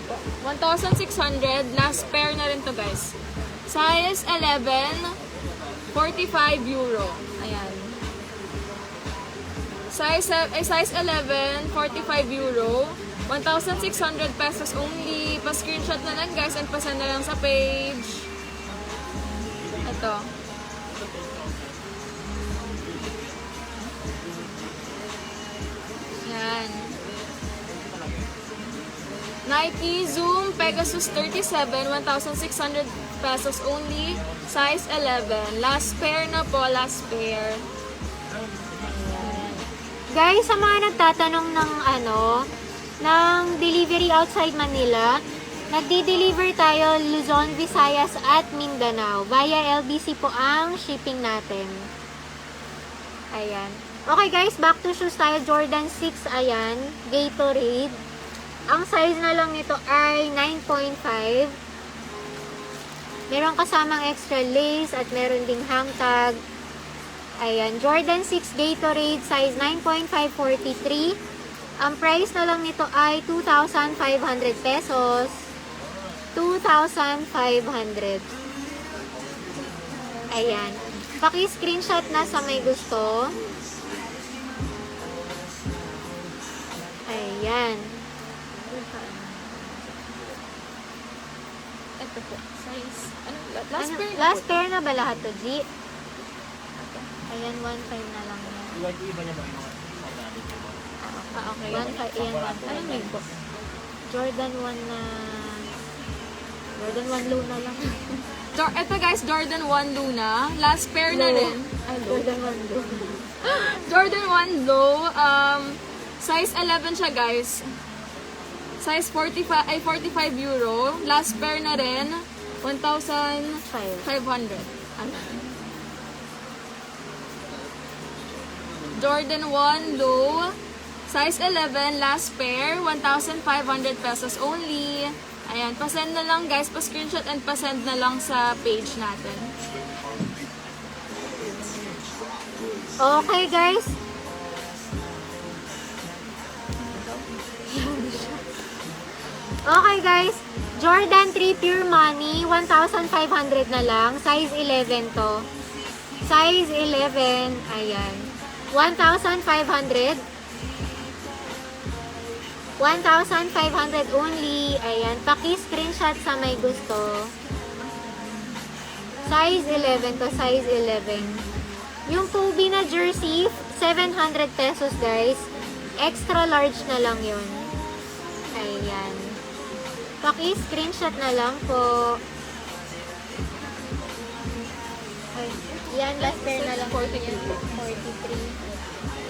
po. 1,600. Last pair na rin to guys. Size 11. 45 euro. Ayan. Size 11. 45 euro. 1,600 pesos only. Pa-screenshot na lang guys and pasend na lang sa page. Ito. Yan. Nike Zoom Pegasus 37, 1,600 pesos only. Size 11. Last pair na po, last pair. Guys, sa mga nagtatanong ng ng delivery outside Manila, nagdi-deliver tayo Luzon, Visayas at Mindanao. Via LBC po ang shipping natin. Ayan. Okay guys, back to shoes tayo. Jordan 6, ayan. Gatorade. Ang size na lang nito ay 9.5. Meron kasamang extra lace at meron ding hang tag. Ayan, Jordan 6 Gatorade, size 9.543. Ang price na lang nito ay 2,500 pesos. 2,500. Ayan. Paki-screenshot na sa may gusto. Ayan. Ito po. Size. Ano? Last pair na Last po. pair na ba lahat to, G? Ayan, 1.5 na lang yan. Iba niya ba yung mga Okay. 1.5, ayan, 1.5. Anong name po? Jordan 1 na... Jordan 1 low na lang. Ito guys, Jordan 1 Luna. Last pair na Low. rin. Ay, low. Jordan 1 low. Jordan 1 low. Size 11 siya guys. Size 45 euro. Last pair na rin. 1,500. 5. Ano? Jordan 1 low. Size 11. Last pair. 1,500 pesos only. Ayan. Pasend na lang guys. Pa-screenshot and pasend na lang sa page natin. Okay, guys. Okay, guys. Jordan 3 Pure Money, 1,500 na lang. Size 11 to. Size 11. Ayan. 1,500. 1,500 only. Ayan. Paki-screenshot sa may gusto. Size 11 to. Size 11. Yung Kobe na jersey, 700 pesos, guys. Extra large na lang yun. Ayan. Paki-screenshot na lang po. Ay, yan, last pair na lang. 43.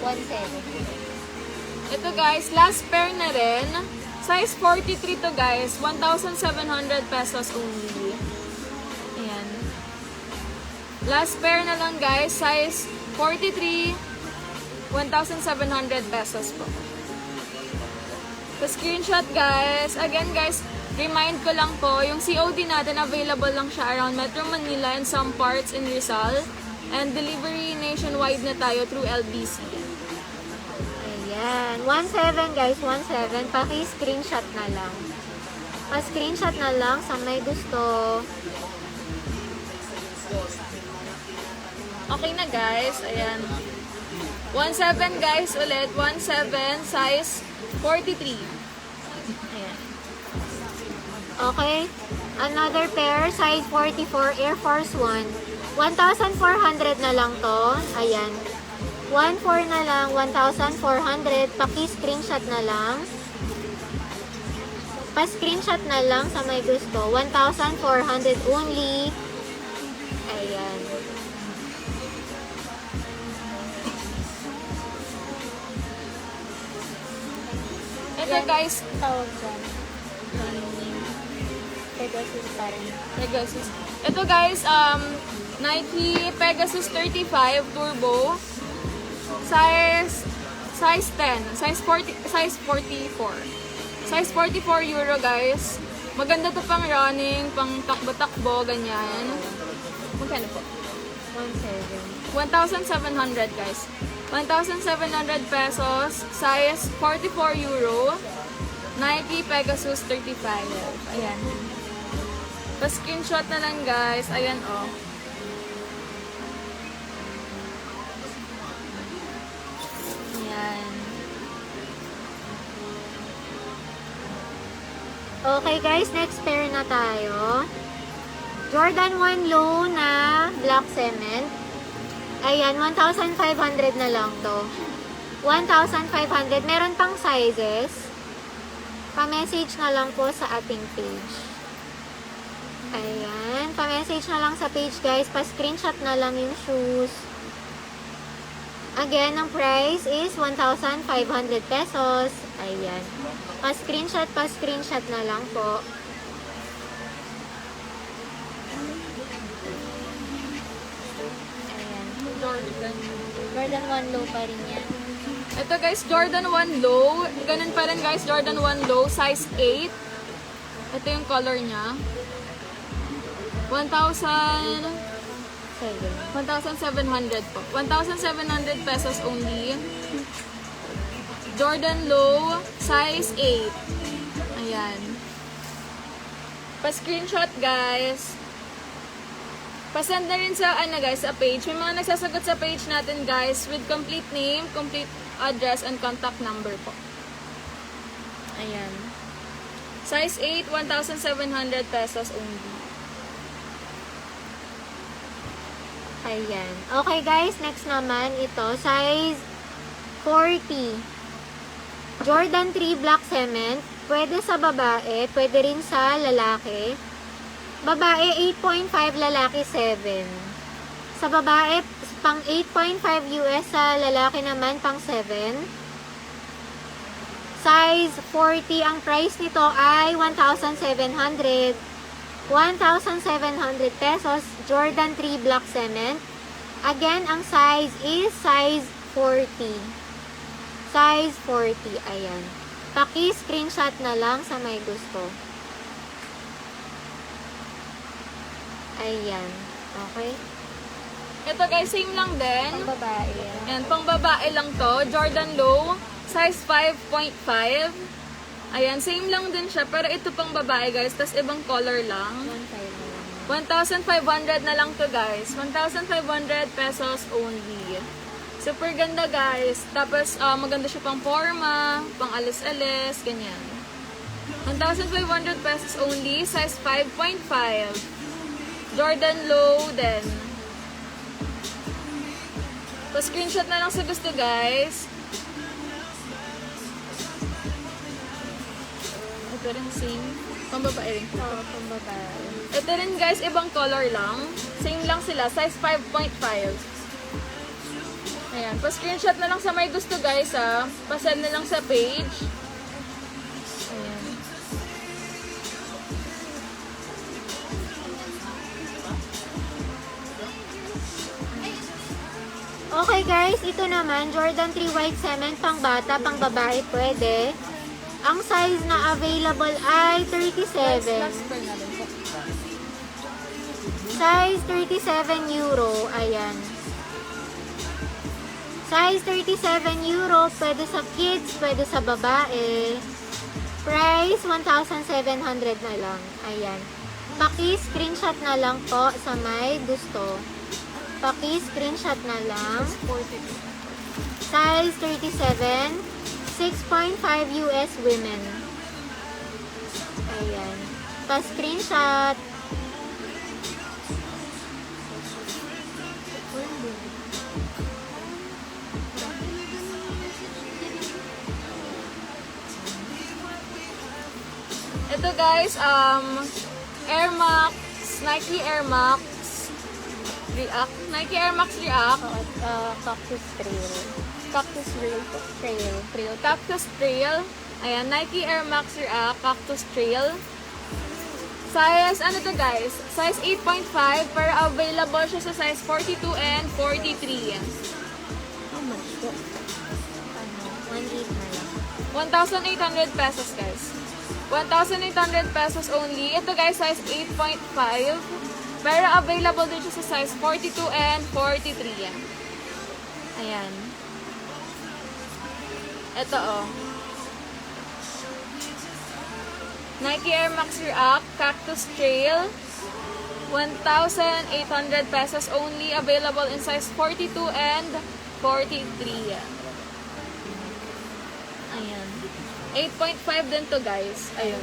43. 1,700. Ito guys, last pair na rin. Size 43 to guys. 1,700 pesos only. Ayan. Last pair na lang guys. Size 43. 1,700 pesos po. So, screenshot guys. Again guys, remind ko lang po, yung COD natin available lang siya around Metro Manila and some parts in Rizal. And delivery nationwide na tayo through LBC. Ayan. 1,700 guys. 1,700. Paki-screenshot na lang. Pa-screenshot na lang sa may gusto. Okay na guys. Ayan. 1,700 guys ulit. 1,700 size 43. Ayan. Okay. Another pair, size 44, Air Force 1. 1,400 na lang to. Ayan. 1,400 na lang, 1,400. Paki-screenshot na lang. Pa-screenshot na lang sa may gusto. 1,400 only. Ayan. Ito guys, Tawag dyan. Pegasus pa rin. Pegasus. Ito guys, Nike Pegasus 35 Turbo. Size 10. Size 44. Size 44 euro guys. Maganda to pang running, pang takbo-takbo, ganyan. Magkano po? 1,700 guys. 1,700 pesos. Size 44 euro. Nike Pegasus 35. Ayan. Pa-screenshot na lang guys. Ayan oh. Ayan. Okay guys, next pair na tayo. Jordan 1 low na black cement. Ayan, 1,500 na lang to. 1,500. Meron pang sizes. Pa-message na lang po sa ating page. Ayan, pa-message na lang sa page guys. Pa-screenshot na lang yung shoes. Again, ang price is 1,500 pesos. Ayan. Pa-screenshot na lang po. Ayan. Jordan 1 low pa rin yan. Ito guys, Jordan 1 low. Ganun pa rin guys, Jordan 1 low, size 8. Ito yung color niya. 1,700 po. 1,700 pesos only. Jordan low, size 8. Ayan. Pa-screenshot guys. Pa-send na rin sa guys, sa page. May mga nagsasagot sa page natin guys with complete name, complete address, and contact number po. Ayan. Size 8, 1,700 pesos only. Ayan. Okay guys, next naman ito, size 40. Jordan 3 black cement. Pwede sa babae, pwede rin sa lalaki. Babae 8.5, lalaki 7. Sa babae, pang 8.5 US, sa lalaki naman pang 7. Size 40, ang price nito ay 1,700. 1,700 pesos, Jordan 3 black cement. Again, ang size is size 40. Size 40, ayan. Paki-screenshot na lang sa may gusto. Ayan. Okay? Ito guys, same lang din. Pang babae. Ayan, pang babae lang to. Jordan low, size 5.5. Ayan, same lang din siya. Pero ito pang babae guys, tas ibang color lang. 1,500 na lang to guys. 1,500 pesos only. Super ganda guys. Tapos maganda siya pang forma, pang alis-alis, ganyan. 1,500 pesos only, size 5.5. Jordan low din. So screenshot na lang sa gusto guys. Ito rin same. Pang babae rin. Oo, pang babae. Ito rin guys, ibang color lang. Same lang sila, size 5.5. Ayan, pa-screenshot na lang sa may gusto guys ha. Pa-send na lang sa page. Ayan. Okay guys, ito naman, Jordan 3 white cement, pang bata, pang babae, pwede. Ang size na available ay 37. Size 37 euro, ayan. Size 37 euro, pwede sa kids, pwede sa babae. Price, 1,700 na lang, ayan. Paki-screenshot na lang po sa may gusto. Paki-screenshot na lang. Size 37, 6.5 US women. Ayan. Pa-screenshot. Ito guys, Air Max, Nike Air Max React. Nike Air Max React. Cactus Trail. Cactus Trail. Trail. Cactus Trail. Ayan, Nike Air Max React, Cactus Trail. Size, ano to guys? Size 8.5, pero available siya sa size 42 and 43. How much po? 1.8 na lang. 1,800 pesos guys. 1,800 pesos only. Ito guys, size 8.5. Pero available din siya sa size 42 and 43. Ayan. Ito oh. Nike Air Max React, Cactus Trail. 1,800 pesos only. Available in size 42 and 43. Ayan. 8.5 din to guys. Ayun.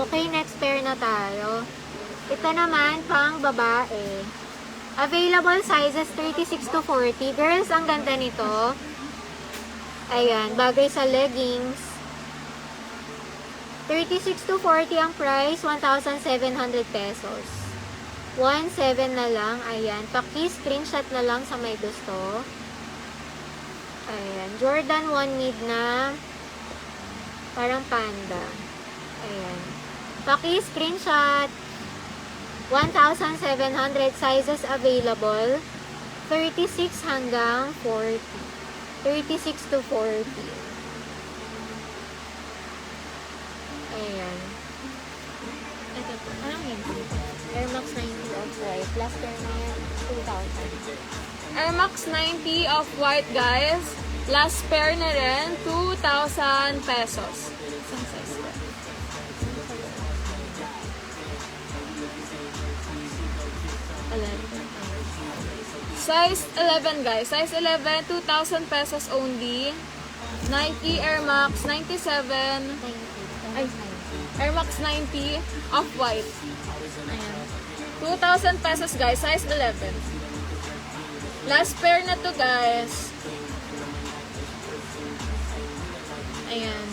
Okay, next pair na tayo. Ito naman, pang babae. Available sizes 36 to 40. Girls, ang ganda nito. Ayan, bagay sa leggings. 36 to 40 ang price, 1,700 pesos. 1,700 na lang. Ayan, paki-screenshot na lang sa may gusto. Ayan, Jordan 1 mid na. Parang panda. Ayan. Paki-screenshot. 1,700 sizes available. 36 hanggang 40. 36 to 40. Ayan. Ito po. Anong hindi? Air Max 90 off-white. Last pair na yan, 2,000. Air Max 90 off-white guys. Last pair na rin, 2,000 pesos. Isang size ko. Size 11 guys. Size 11, 2,000 pesos only. Nike Air Max 97. 90. Ay, Air Max 90 off-white. Ayan. 2,000 pesos guys. Size 11. Last pair na to guys. Ayan.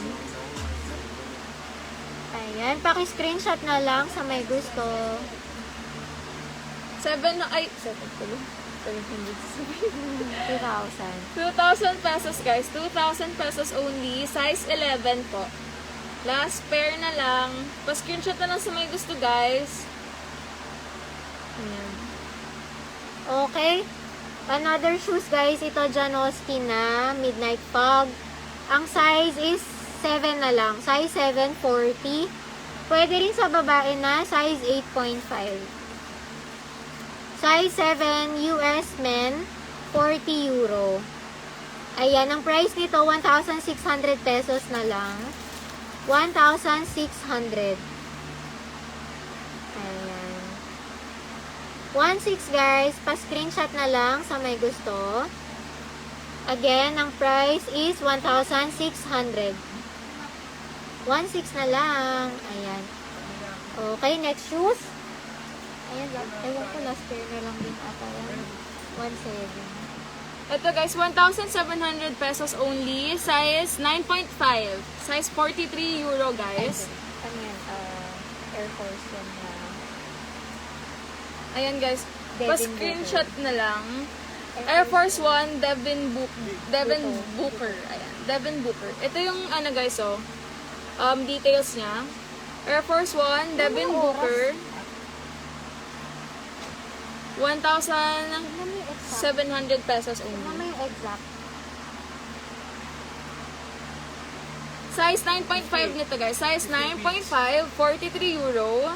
Ayan. Paki-screenshot na lang sa may gusto. 7 2,000. 2,000 pesos guys. 2,000 pesos only. Size 11 po. Last pair na lang. Pa-screenshot na lang sa may gusto guys. Ayan. Okay. Another shoes guys. Ito Janoski na. Midnight Fog. Ang size is 7 na lang. Size 7, 40. Pwede rin sa babae na size 8.5. Size 7 US men, 40 euro. Ayan, ang price nito 1,600 pesos na lang. 1,600. Ayan. 1,600 guys, pa-screenshot na lang sa may gusto. Again, ang price is 1,600. 1,600 na lang. Ayan. Okay, next shoes. Ayan, ewan ko, last pair na lang din ata yan. 1,700. Ito guys, 1,700 pesos only. Size 9.5. Size 43 euro guys. Ano yan? Air Force yan na. Ayan guys, Devin pa-screenshot na lang. Air Force 1, Devin Booker. Ayan, Devin Booker. Ito yung ano guys, oh. Details niya. Air Force 1, Devin Booker. 1,700 pesos Ano only. yung exact? Size 9.5 nito guys. Size 9.5, 43 euro.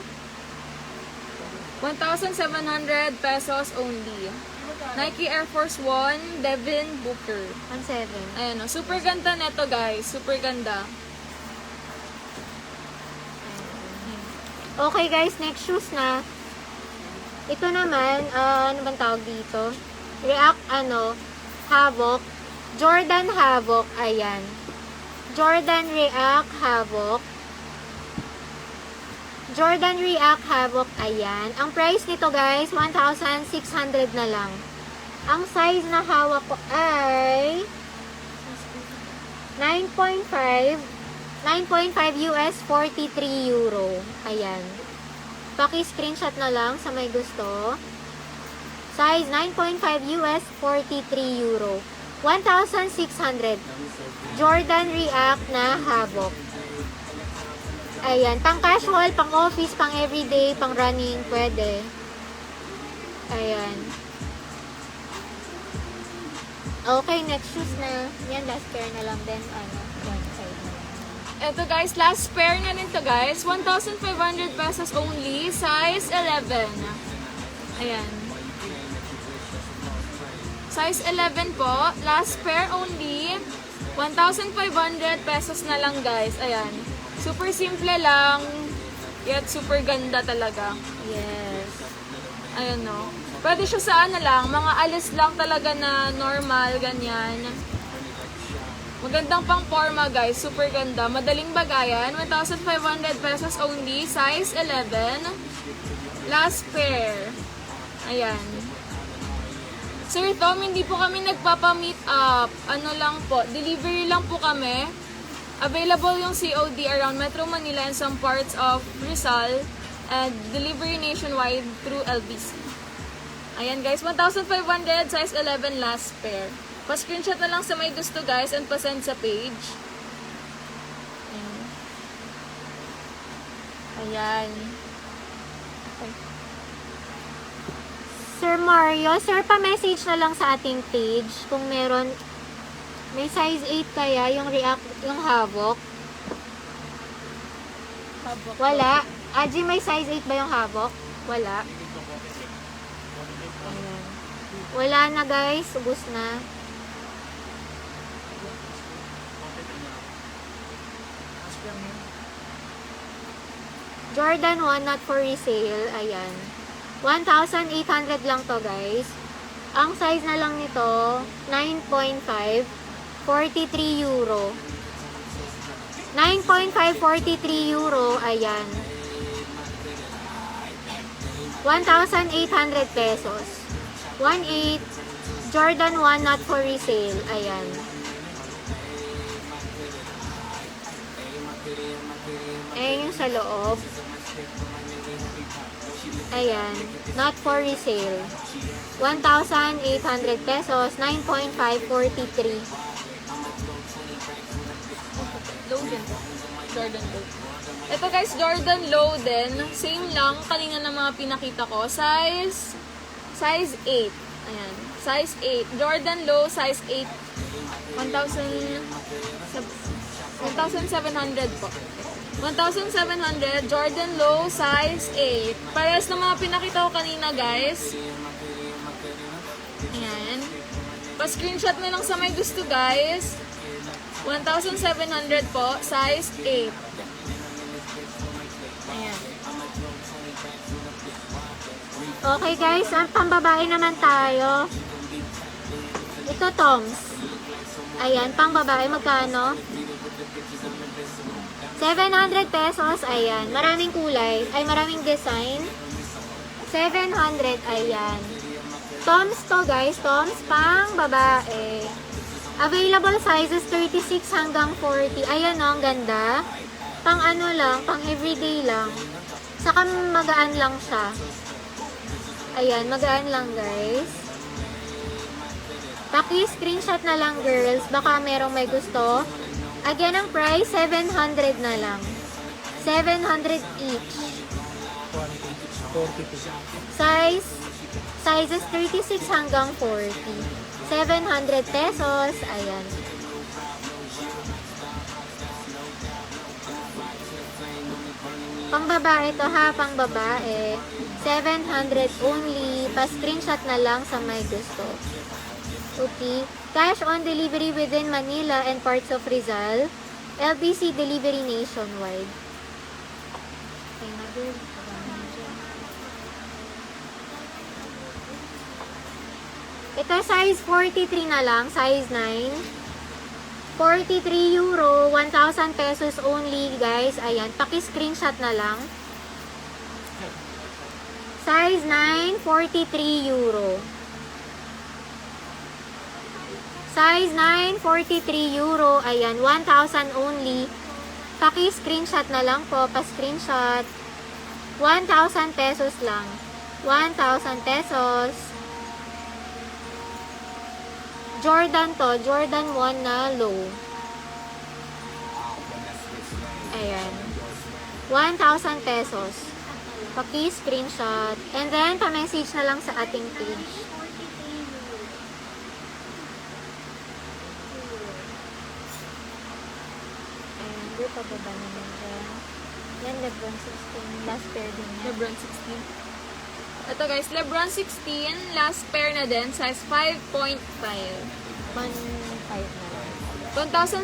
1,700 pesos only. Nike Air Force 1, Devin Booker. 1,700. Ayan o. Super ganda neto guys. Super ganda. Okay guys, next shoes na. Ito naman, ano bang tawag dito? React, Havoc. Jordan Havoc, ayan. Jordan React Havoc. Jordan React Havoc, ayan. Ang price nito guys, 1,600 na lang. Ang size na hawak ko ay 9.5, 9.5 US, 43 euro. Ayan. Paki-screenshot na lang sa may gusto. Size 9.5 US, 43 euro. 1,600. Jordan React na Havoc. Ayan. Pang casual, pang office, pang everyday, pang running, pwede. Ayan. Okay, next shoes na. Yan, last pair na lang din. One side na lang. Ito guys, last pair na rin to guys. 1,500 pesos only. Size 11. Ayan. Size 11 po. Last pair only. 1,500 pesos na lang guys. Ayan. Super simple lang. Yet super ganda talaga. Yes. Ayan no. Pwede siya sa ano lang. Mga alis lang talaga na normal. Ganyan. Magandang pang forma guys. Super ganda. Madaling bagayan. 1,500 pesos only. Size 11. Last pair. Ayan. Sir Tom, hindi po kami nagpapa-meet up. Ano lang po. Delivery lang po kami. Available yung COD around Metro Manila and some parts of Rizal. And delivery nationwide through LBC. Ayan guys. 1,500. Size 11. Last pair. Pa-screenshot na lang sa may gusto guys and pa-send sa page. Ayan. Okay. Sir Mario, sir, pa-message na lang sa ating page kung meron. May size 8 kaya yung React, yung Havoc? Wala. Aji, may size 8 ba yung Havoc? Wala. Ayan. Wala na guys. Ubus na. Jordan 1 not for resale. Ayan. 1,800 lang to guys. Ang size na lang nito 9.5, 43 euro. 9.5, 43 euro. Ayan. 1,800 pesos. 1.8 Jordan 1 not for resale. Ayan. Ayan yung sa loob. Ayan. Not for resale. 1,800 pesos. 9.5, 43. Low din. Jordan Low. Ito guys, Jordan Low din. Same lang. Kanina na mga pinakita ko. Size 8. Ayan. Size 8. Jordan Low, size 8. 1,700 po. 1,700. Jordan Low, size 8. Parehas na mga pinakita ko kanina guys. Ayan. Pa-screenshot na lang sa may gusto guys. 1,700 po, size 8. Ayan. Okay guys, ang pambabae naman tayo. Ito Toms. Ayan, pambabae magkano? 700 pesos. Ayan, maraming kulay. Ay, maraming design. 700. Ayan. Toms to guys. Toms pang babae. Available sizes 36 hanggang 40. Ayan o, ang ganda. Pang ano lang, pang everyday lang. Saka magaan lang siya. Ayan, magaan lang guys. Paki-screenshot na lang girls. Baka merong may gusto. Again, ang price, 700 na lang. 700 each. Sizes 36 hanggang 40. 700 pesos. Ayan. Pang babae to ha, pang babae. 700 only. Pa-screenshot na lang sa may gusto. Okay. Cash on delivery within Manila and parts of Rizal. LBC delivery nationwide. Ito size 43 na lang, size 9. 43 euro, 1,000 pesos only guys. Ayan, paki-screenshot na lang. Size 9, 43 euro. Size 9, 43 euro. Ayan, 1,000 only. Paki-screenshot na lang po. Pa-screenshot. 1,000 pesos lang. 1,000 pesos. Jordan to. Jordan 1 na low. Ayan. 1,000 pesos. Paki-screenshot. And then, pa-message na lang sa ating page. Ayan. Doon pababa naman dyan. Yan, Lebron 16. Last pair din yan. Lebron 16. Ito guys, Lebron 16, last pair na din, size 5.5. 1,500 na lang.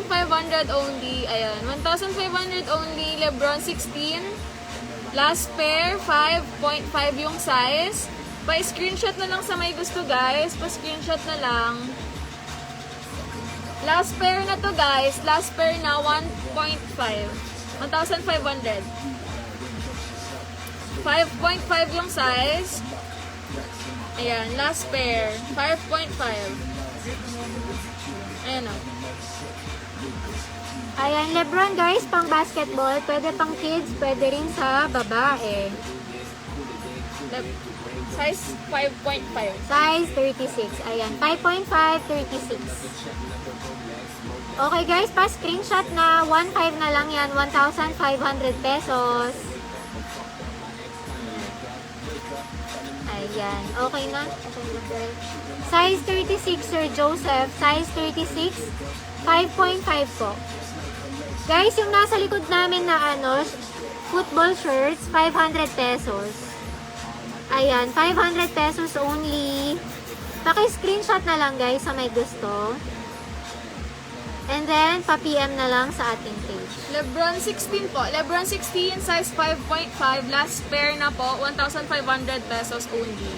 1,500 only. Ayan, 1,500 only, Lebron 16. Last pair, 5.5 yung size. Pa-screenshot na lang sa may gusto guys. Pa-screenshot na lang. Last pair na to guys. Last pair na 1.5. 1,500. 5.5 yung size. Ayan, last pair. 5.5. Ayan o. Ayan, Lebron guys, pang basketball. Pwede pang kids, pwede rin sa babae. Size 5.5. Size 36. Ayan, 5.5, 36. Okay guys, pa-screenshot na 1.5 na lang yan. 1,500 pesos. Ayan, okay na. Size 36, Sir Joseph. Size 36, 5.5 po. Guys, yung nasa likod namin na football shirts, 500 pesos. Ayan, 500 pesos only. Paki-screenshot na lang guys sa may gusto. And then, pa-PM na lang sa ating page. Lebron 16 po. Lebron 16, size 5.5. Last pair na po, 1,500 pesos only.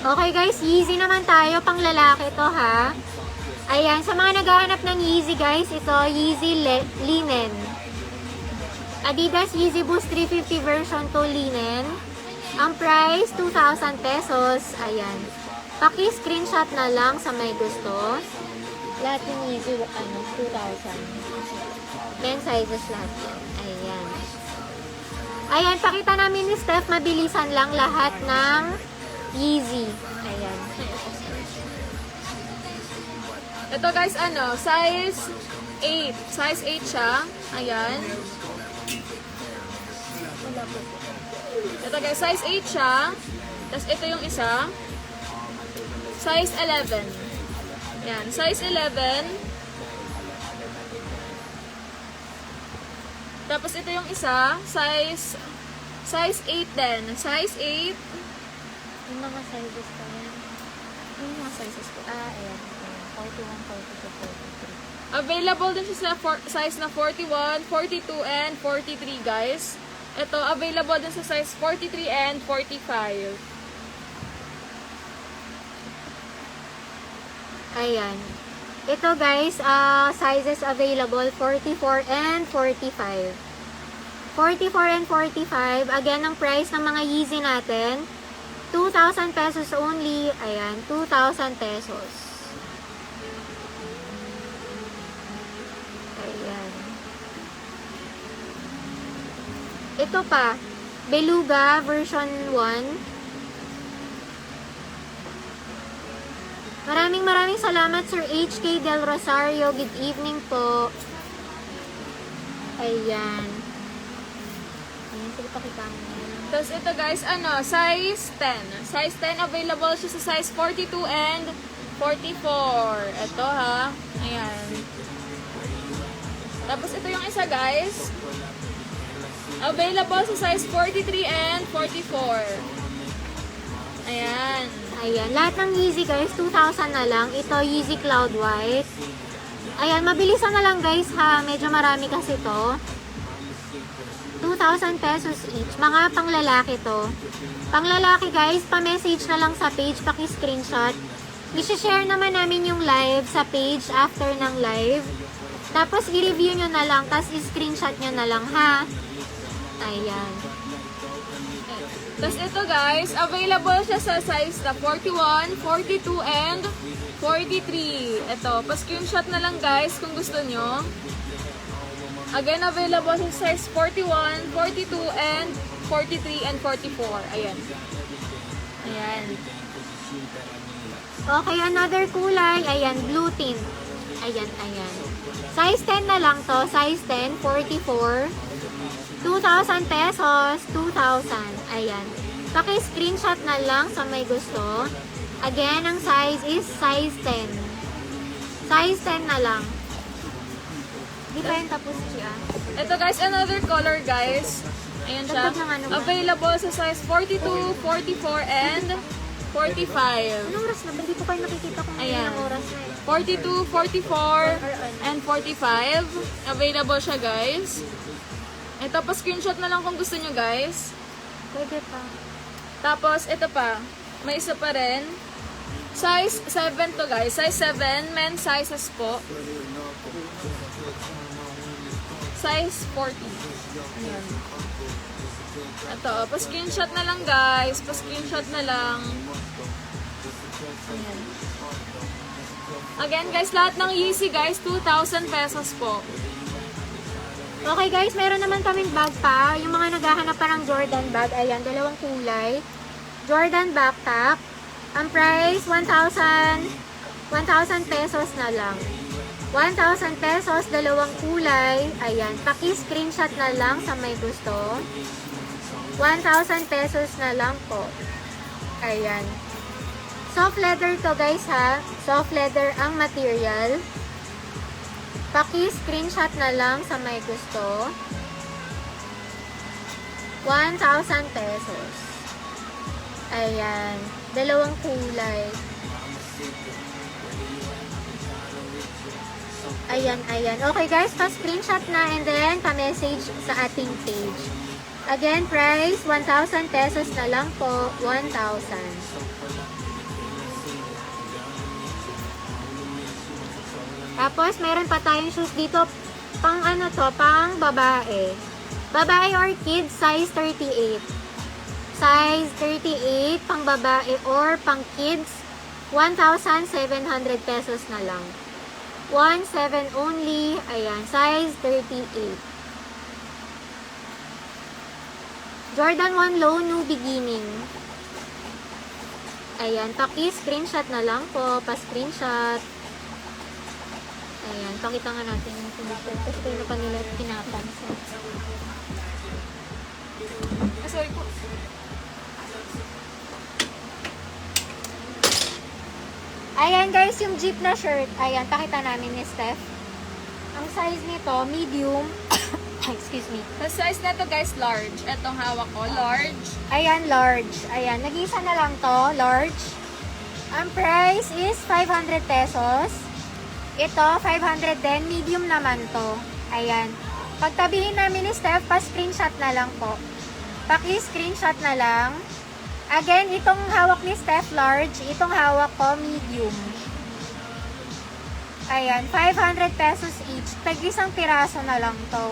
Okay guys, Yeezy naman tayo. Pang lalaki to ha. Ayan, sa mga naghahanap ng Yeezy guys, ito Yeezy Linen. Adidas Yeezy Boost 350 version 2 linen. Ang price, 2,000 pesos. Ayan. Paki-screenshot na lang sa may gusto. Lahat yung Yeezy, 2,000. 10 sizes lahat yan. Ayan. Ayan, pakita namin ni Steph, mabilisan lang lahat ng Yeezy. Ayan. Ito guys, size 8. Size 8 siya. Ayan. Ito guys, size 8 siya. Tapos ito yung isa. Size 11. Ayan, size 11. Tapos ito yung isa. Size 8 din. Size 8. Yung mga sizes pa yan. Ano yung mga sizes ko? Ayan. 41, 42, 43. Available din siya sa size na 41, 42, and 43 guys. Ito, available din sa size 43 and 45. Ayan. Ito guys, sizes available 44 and 45. 44 and 45. Again, ang price ng mga Yeezy natin, 2,000 pesos only. Ayan, 2,000 pesos. Ayan. Ito pa, Beluga version 1. Maraming salamat Sir HK Del Rosario. Good evening po. Ayan. Ayan, sige pakita mo na. Tapos ito guys, size 10. Size 10, available siya sa size 42 and 44. Ito ha. Ayan. Tapos ito yung isa guys. Available sa size 43 and 44. Ayan. Ayan. Lahat ng Yeezy guys, 2,000 na lang. Ito, Yeezy Cloud White. Ayan, mabilisan na lang guys ha. Medyo marami kasi to. 2,000 pesos each. Mga panglalaki to. Panglalaki guys, pa-message na lang sa page, paki-screenshot. I-share naman namin yung live sa page after ng live. Tapos i-review nyo na lang, tapos i-screenshot nyo na lang ha. Ayan. Tapos ito guys, available siya sa size na 41, 42, and 43. Ito, pa-screenshot na lang guys kung gusto nyo. Again, available sa size 41, 42, and 43 and 44. Ayan. Ayan. Okay, another kulay. Ayan, blue tint. Ayan, ayan. Size 10 na lang to. Size 10, 44. 2,000 pesos, 2,000. Ayan. Paki-screenshot na lang sa may gusto. Again, ang size is size 10. Size 10 na lang. Di pa yun tapos siya. Ito guys, another color guys. Ayan siya. Dagdag ng ano ba? Available sa size 42, 44, and 45. Anong oras na? Hindi ko kayo nakikita kung Ayan. ilang oras na eh. 42, 44, and 45. Available siya guys. Ito pa, screenshot na lang kung gusto nyo guys. Pwede pa. Tapos, ito pa. May isa pa rin. Size 7 to guys. Size 7. Men's sizes po. Size 40. Ayan. Ito. Pa-screenshot na lang guys. Pa-screenshot na lang. Ayan. Again guys, lahat ng Yeezy guys, 2,000 pesos po. Okay guys, meron naman kaming bag pa. Yung mga naghahanap pa ng Jordan bag, ayan, dalawang kulay. Jordan backpack. Ang price, 1,000 pesos na lang. 1,000 pesos, dalawang kulay. Ayan, paki-screenshot na lang sa may gusto. 1,000 pesos na lang po. Ayan. Soft leather to guys ha. Soft leather ang material. Paki-screenshot na lang sa may gusto. 1,000 pesos. Ayan. Dalawang kulay. Ayan, ayan. Okay guys, pa-screenshot na and then pa-message sa ating page. Again, price 1,000 pesos na lang po. 1,000. Tapos, meron pa tayong shoes dito, pang ano to, pang babae. Babae or kids, size 38. Size 38, pang babae or pang kids, 1,700 pesos na lang. 1,700 only, ayan, size 38. Jordan 1 Low New Beginning. Ayan, paki-screenshot na lang po, pa-screenshot. Ayan, pakita nga natin yung finisher. Kasi ito na pa nila pinapansin. Sorry po. Ayan guys, yung jeep na shirt. Ayan, pakita namin ni Steph. Ang size nito, medium. Excuse me. Sa size na to guys, large. Etong hawak ko, large. Ayan, large. Ayan, nag-isa na lang to, large. Ang price is 500 pesos. Ito, 500 din. Medium naman to. Ayan. Pagtabihin namin ni Steph, pa-screenshot na lang po. Paki-screenshot na lang. Again, itong hawak ni Steph, large. Itong hawak ko, medium. Ayan, 500 pesos each. Tag-isang piraso na lang to.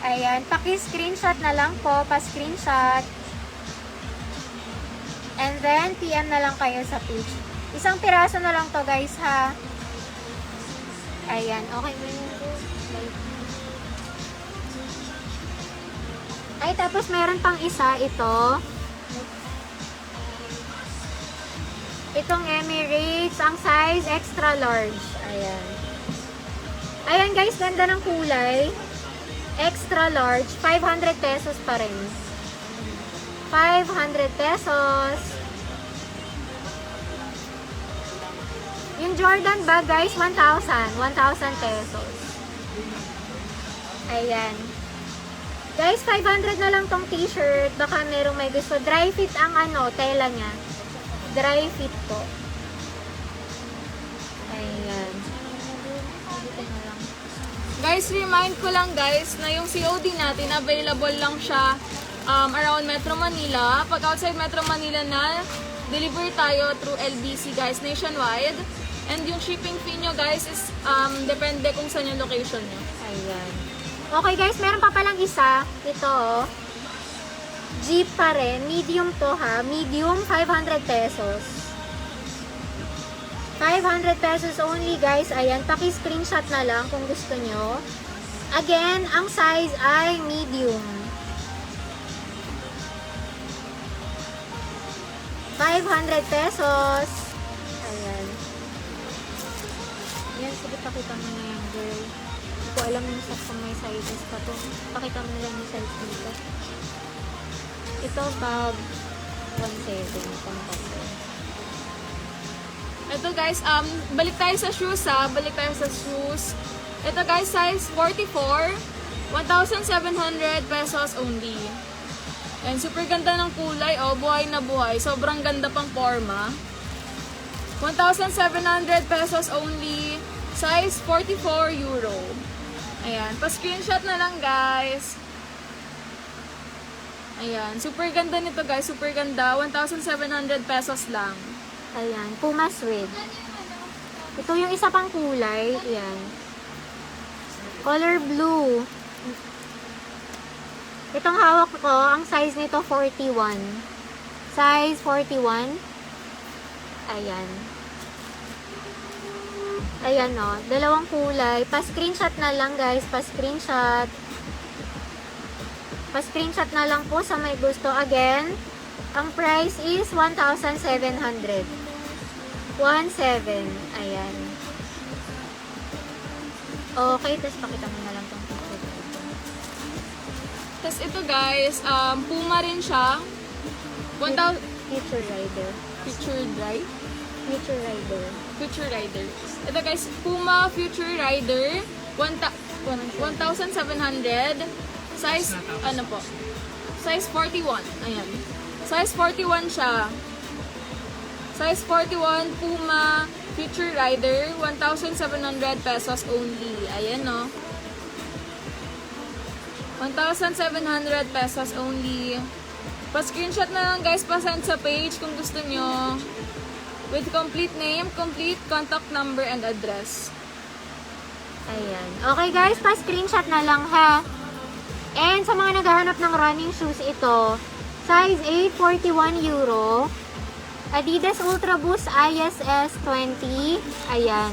Ayan, paki-screenshot na lang po. Pa-screenshot. And then, PM na lang kayo sa page. Isang piraso na lang to guys ha. Ayan, okay mo yun. Ay, tapos meron pang isa, ito. Itong Emirates, ang size extra large. Ayan. Ayan guys, ganda ng kulay. Extra large, 500 pesos pa rin. 500 pesos. Yung Jordan bag guys, 1,000 pesos. Ayan. Guys, 500 na lang tong t-shirt. Baka merong may gusto. Dry fit ang ano, tela niya. Dry fit po. Ayan. Guys, remind ko lang guys na yung COD natin, available lang siya around Metro Manila. Pag outside Metro Manila na, deliver tayo through LBC guys, nationwide. And yung shipping fee nyo guys is depende kung saan yung location nyo. Ayan. Okay guys, meron pa palang isa. Ito oh. Jeep pa rin. Medium to ha. Medium, 500 pesos. 500 pesos only guys. Ayan, paki-screenshot na lang kung gusto nyo. Again, ang size ay medium. 500 pesos. Ayan. Yan, sige, pakita mo na yan, girl. Hindi ko alam yung kung may sizes pa to. Pakita mo na lang yung size dito. Ito, bag 1.7. Pampasok. Ito guys, balik tayo sa shoes ha. Balik tayo sa shoes. Ito guys, size 44. 1,700 pesos only. And super ganda ng kulay. Oh, buhay na buhay. Sobrang ganda pang forma. 1,700 pesos only. Size 44 euro. Ayan. Pa-screenshot na lang guys. Ayan. Super ganda nito guys. Super ganda. 1,700 pesos lang. Ayan, Puma Suede. Ito yung isa pang kulay. Ayan. Color blue. Itong hawak ko, ang size nito 41. Size 41. Ayan. Ayan o, dalawang kulay. Pa-screenshot na lang guys, pa-screenshot. Pa-screenshot na lang po sa may gusto. Again, ang price is 1,700. 1,700. Ayan. Okay, tapos pakita mo na lang itong picture. Tapos ito guys, Puma rin siya. 1,000 Future Rider. Future Drive? Future Rider. Future Rider. Ito guys, Puma Future Rider. 1,700. Size, ano po? Size 41. Ayan. Size 41 siya. Size 41 Puma Future Rider. 1,700 pesos only. Ayan no. 1,700 pesos only. Pa-screenshot na lang guys, pa-send sa page kung gusto nyo. With complete name, complete contact number, and address. Ayan. Okay guys, pa-screenshot na lang ha. And sa mga naghahanap ng running shoes ito, size 8, 41 euro. Adidas Ultra Boost ISS 20. Ayan.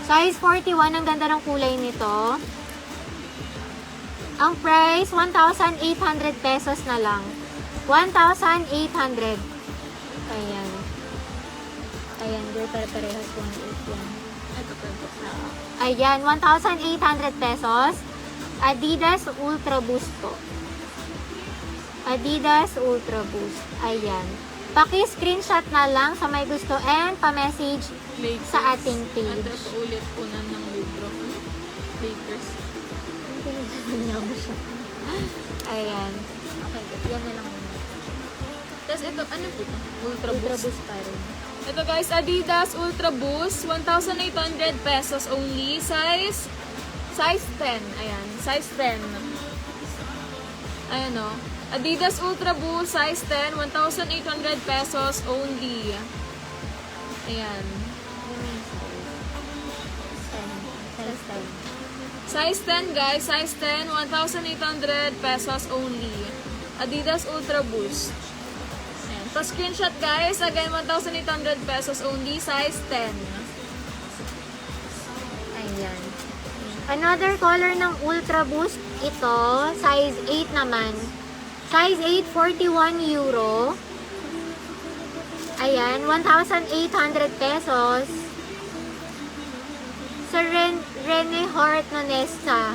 Size 41, ang ganda ng kulay nito. Ang price, 1,800 pesos na lang. 1,800. Ayan. Ayan, girl, parehas 1,800 yan. Ito po. Ayan, 1,800 pesos. Adidas Ultra Boost po. Adidas Ultra Boost. Ayan. Paki-screenshot na lang sa may gusto and pa-message sa ating page. Ito po ulit po ng libro. Lakers. Ayan. Okay, yan na lang muna. Tapos ito, ano po ito? Ultra Ultra Boost. Boost pa rin. Ito guys, Adidas Ultra Boost. 1,800 pesos only. Size 10. Ayan, size 10. Ayan o. Adidas Ultra Boost, size 10. 1,800 pesos only. Ayan. Size 10 guys, size 10. 1,800 pesos only. Adidas Ultra Boost. Ayan. Pa-screenshot guys. Again, 1,800 pesos only. Size 10. Ayan. Another color ng Ultra Boost, ito, size 8 naman. Size 8, 41 euro. Ayan, 1,800 pesos. Sir Rene Hort Nonesta.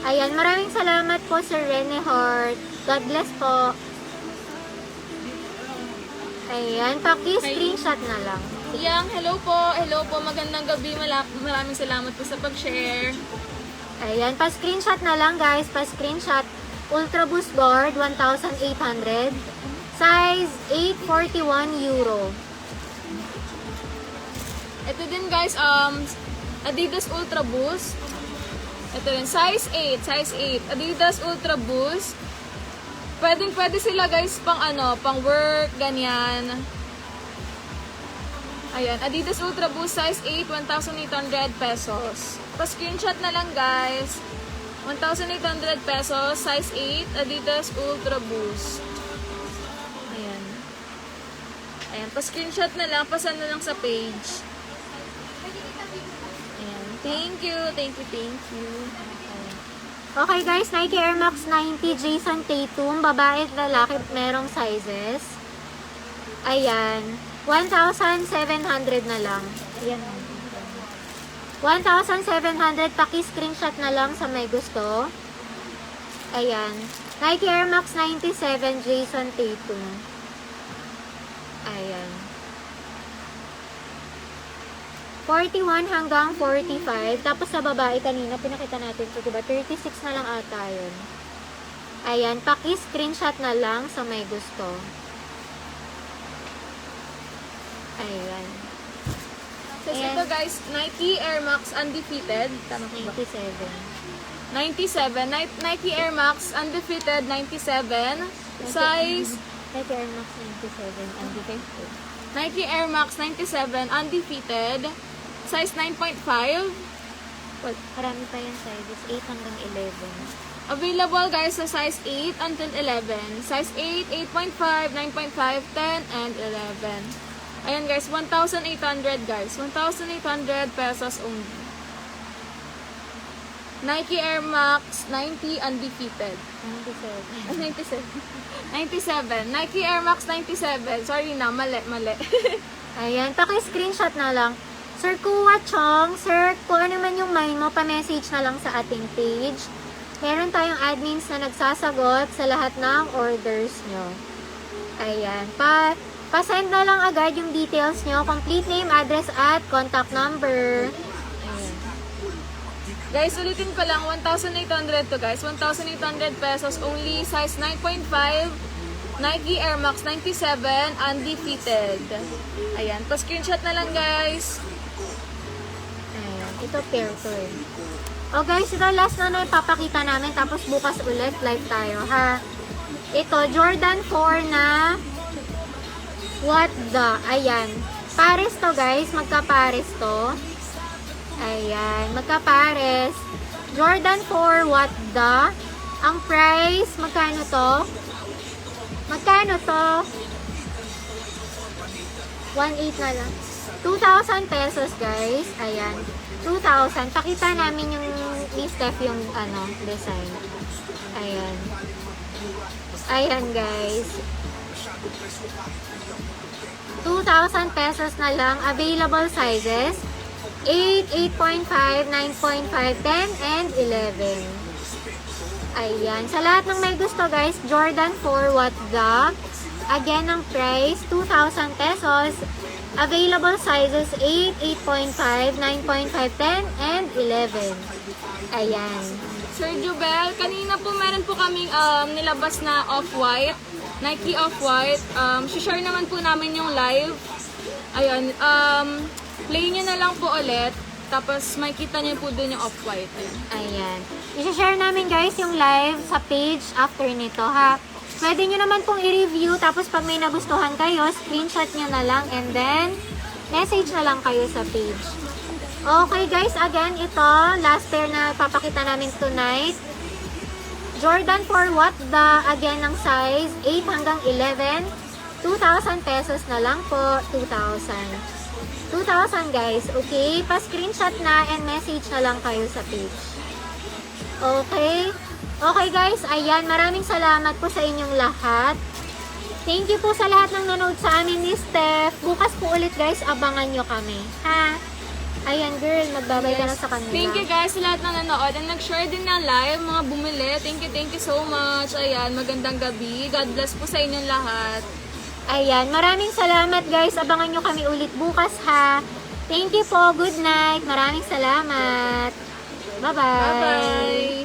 Ayan, maraming salamat po Sir Rene Hort. God bless po. Ayan, paki-screenshot na lang. Yang, hello po. Hello po. Magandang gabi. Maraming salamat po sa pag-share. Ayan, pa-screenshot na lang guys. Pa-screenshot. Ultra Boost board, 1,800. Size 8, 41 euro. Ito din guys, Adidas Ultra Boost. Ito din, size 8. Size 8. Adidas Ultra Boost. Pwede sila guys pang pang work, ganyan. Ayan, Adidas Ultra Boost size 8, 1,800 pesos. Pa-screenshot na lang guys. 1,800 pesos, size 8, Adidas Ultra Boost. Ayan. Ayan, pa-screenshot na lang, pasan na lang sa page. Ayan. Thank you, thank you, thank you. Okay guys, Nike Air Max 90 Jason Tatum, babae at lalaki, merong sizes. Ayan, 1,700 na lang. Ayan. 1,700, paki-screenshot na lang sa may gusto. Ayan, Nike Air Max 97 Jason Tatum. Ayan. 41 hanggang 45. Tapos sa babae kanina, pinakita natin ito, diba? 36 na lang ata yun. Ayan, paki-screenshot na lang sa may gusto. Ayan. So, ito guys, Nike Air Max Undefeated. Tama ko ba? 97. 97. Nike Air Max Undefeated 97. Size Nike Air Max 97, undefeated. Nike Air Max 97 Undefeated. Size 9.5. Well, marami pa yung sizes, 8 hanggang 11. Available guys sa size 8 until 11. Size 8, 8.5, 9.5, 10, and 11. Ayan guys, 1,800 guys. 1,800 pesos only. Nike Air Max 90 Undefeated. 97. 97. Nike Air Max 97. Sorry na, mali. Ayan, paki-screenshot na lang. Sir Kuwa Chong, sir, kung ano man yung mind mo, pa-message na lang sa ating page. Meron tayong admins na nagsasagot sa lahat ng orders nyo. Ayan, pa-send na lang agad yung details nyo, complete name, address, at contact number. Ayan. Guys, ulitin ko lang, 1,800 to guys. 1,800 pesos only. Size 9.5. Nike Air Max 97 Undefeated. Ayan, pa-screenshot na lang guys. Ayan, ito pair to eh. O guys, ito last na ipapakita namin, tapos bukas ulit live tayo ha. Ito, Jordan 4 na what the, ayan. Pares to guys, magkapares to. Ayan, magkapares. Jordan 4 what the. Ang price, magkano to? Magkano to? 1,800 na lang. 2,000 pesos guys. Ayan. 2,000. Pakita namin yung ni Steph yung design. Ayan. Ayan guys. 2,000 pesos na lang. Available sizes. 8, 8.5, 9.5, 10, and 11. Ayan. Sa lahat ng may gusto guys, Jordan 4 what the. Again, ang price, 2,000 pesos. Available sizes, 8, 8.5, 9.5, 10, and 11. Ayan. Sir Jubel, kanina po meron po kaming nilabas na off-white. Nike off-white. Share naman po namin yung live. Ayan. Play nyo na lang po ulit. Tapos makikita nyo po dun yung off-white. Ayan. I-share namin guys yung live sa page after nito ha. Pwede nyo naman pong i-review, tapos pag may nagustuhan kayo, screenshot nyo na lang and then message na lang kayo sa page. Okay guys, again, ito, last pair na papakita namin tonight. Jordan 4 what the, again ng size, 8 hanggang 11, 2,000 pesos na lang po, 2,000. 2,000 guys, okay? Pa-screenshot na and message na lang kayo sa page. Okay? Okay guys, ayan, maraming salamat po sa inyong lahat. Thank you po sa lahat ng nanood sa amin ni Steph. Bukas po ulit guys, abangan nyo kami. Ha? Ayan girl, magbabay ka na sa kanila. Thank you guys sa lahat ng nanood and nag-share din ng live, mga bumili. Thank you so much. Ayan, magandang gabi. God bless po sa inyong lahat. Ayan, maraming salamat guys. Abangan nyo kami ulit bukas ha. Thank you po. Good night. Maraming salamat. Bye-bye. Bye-bye.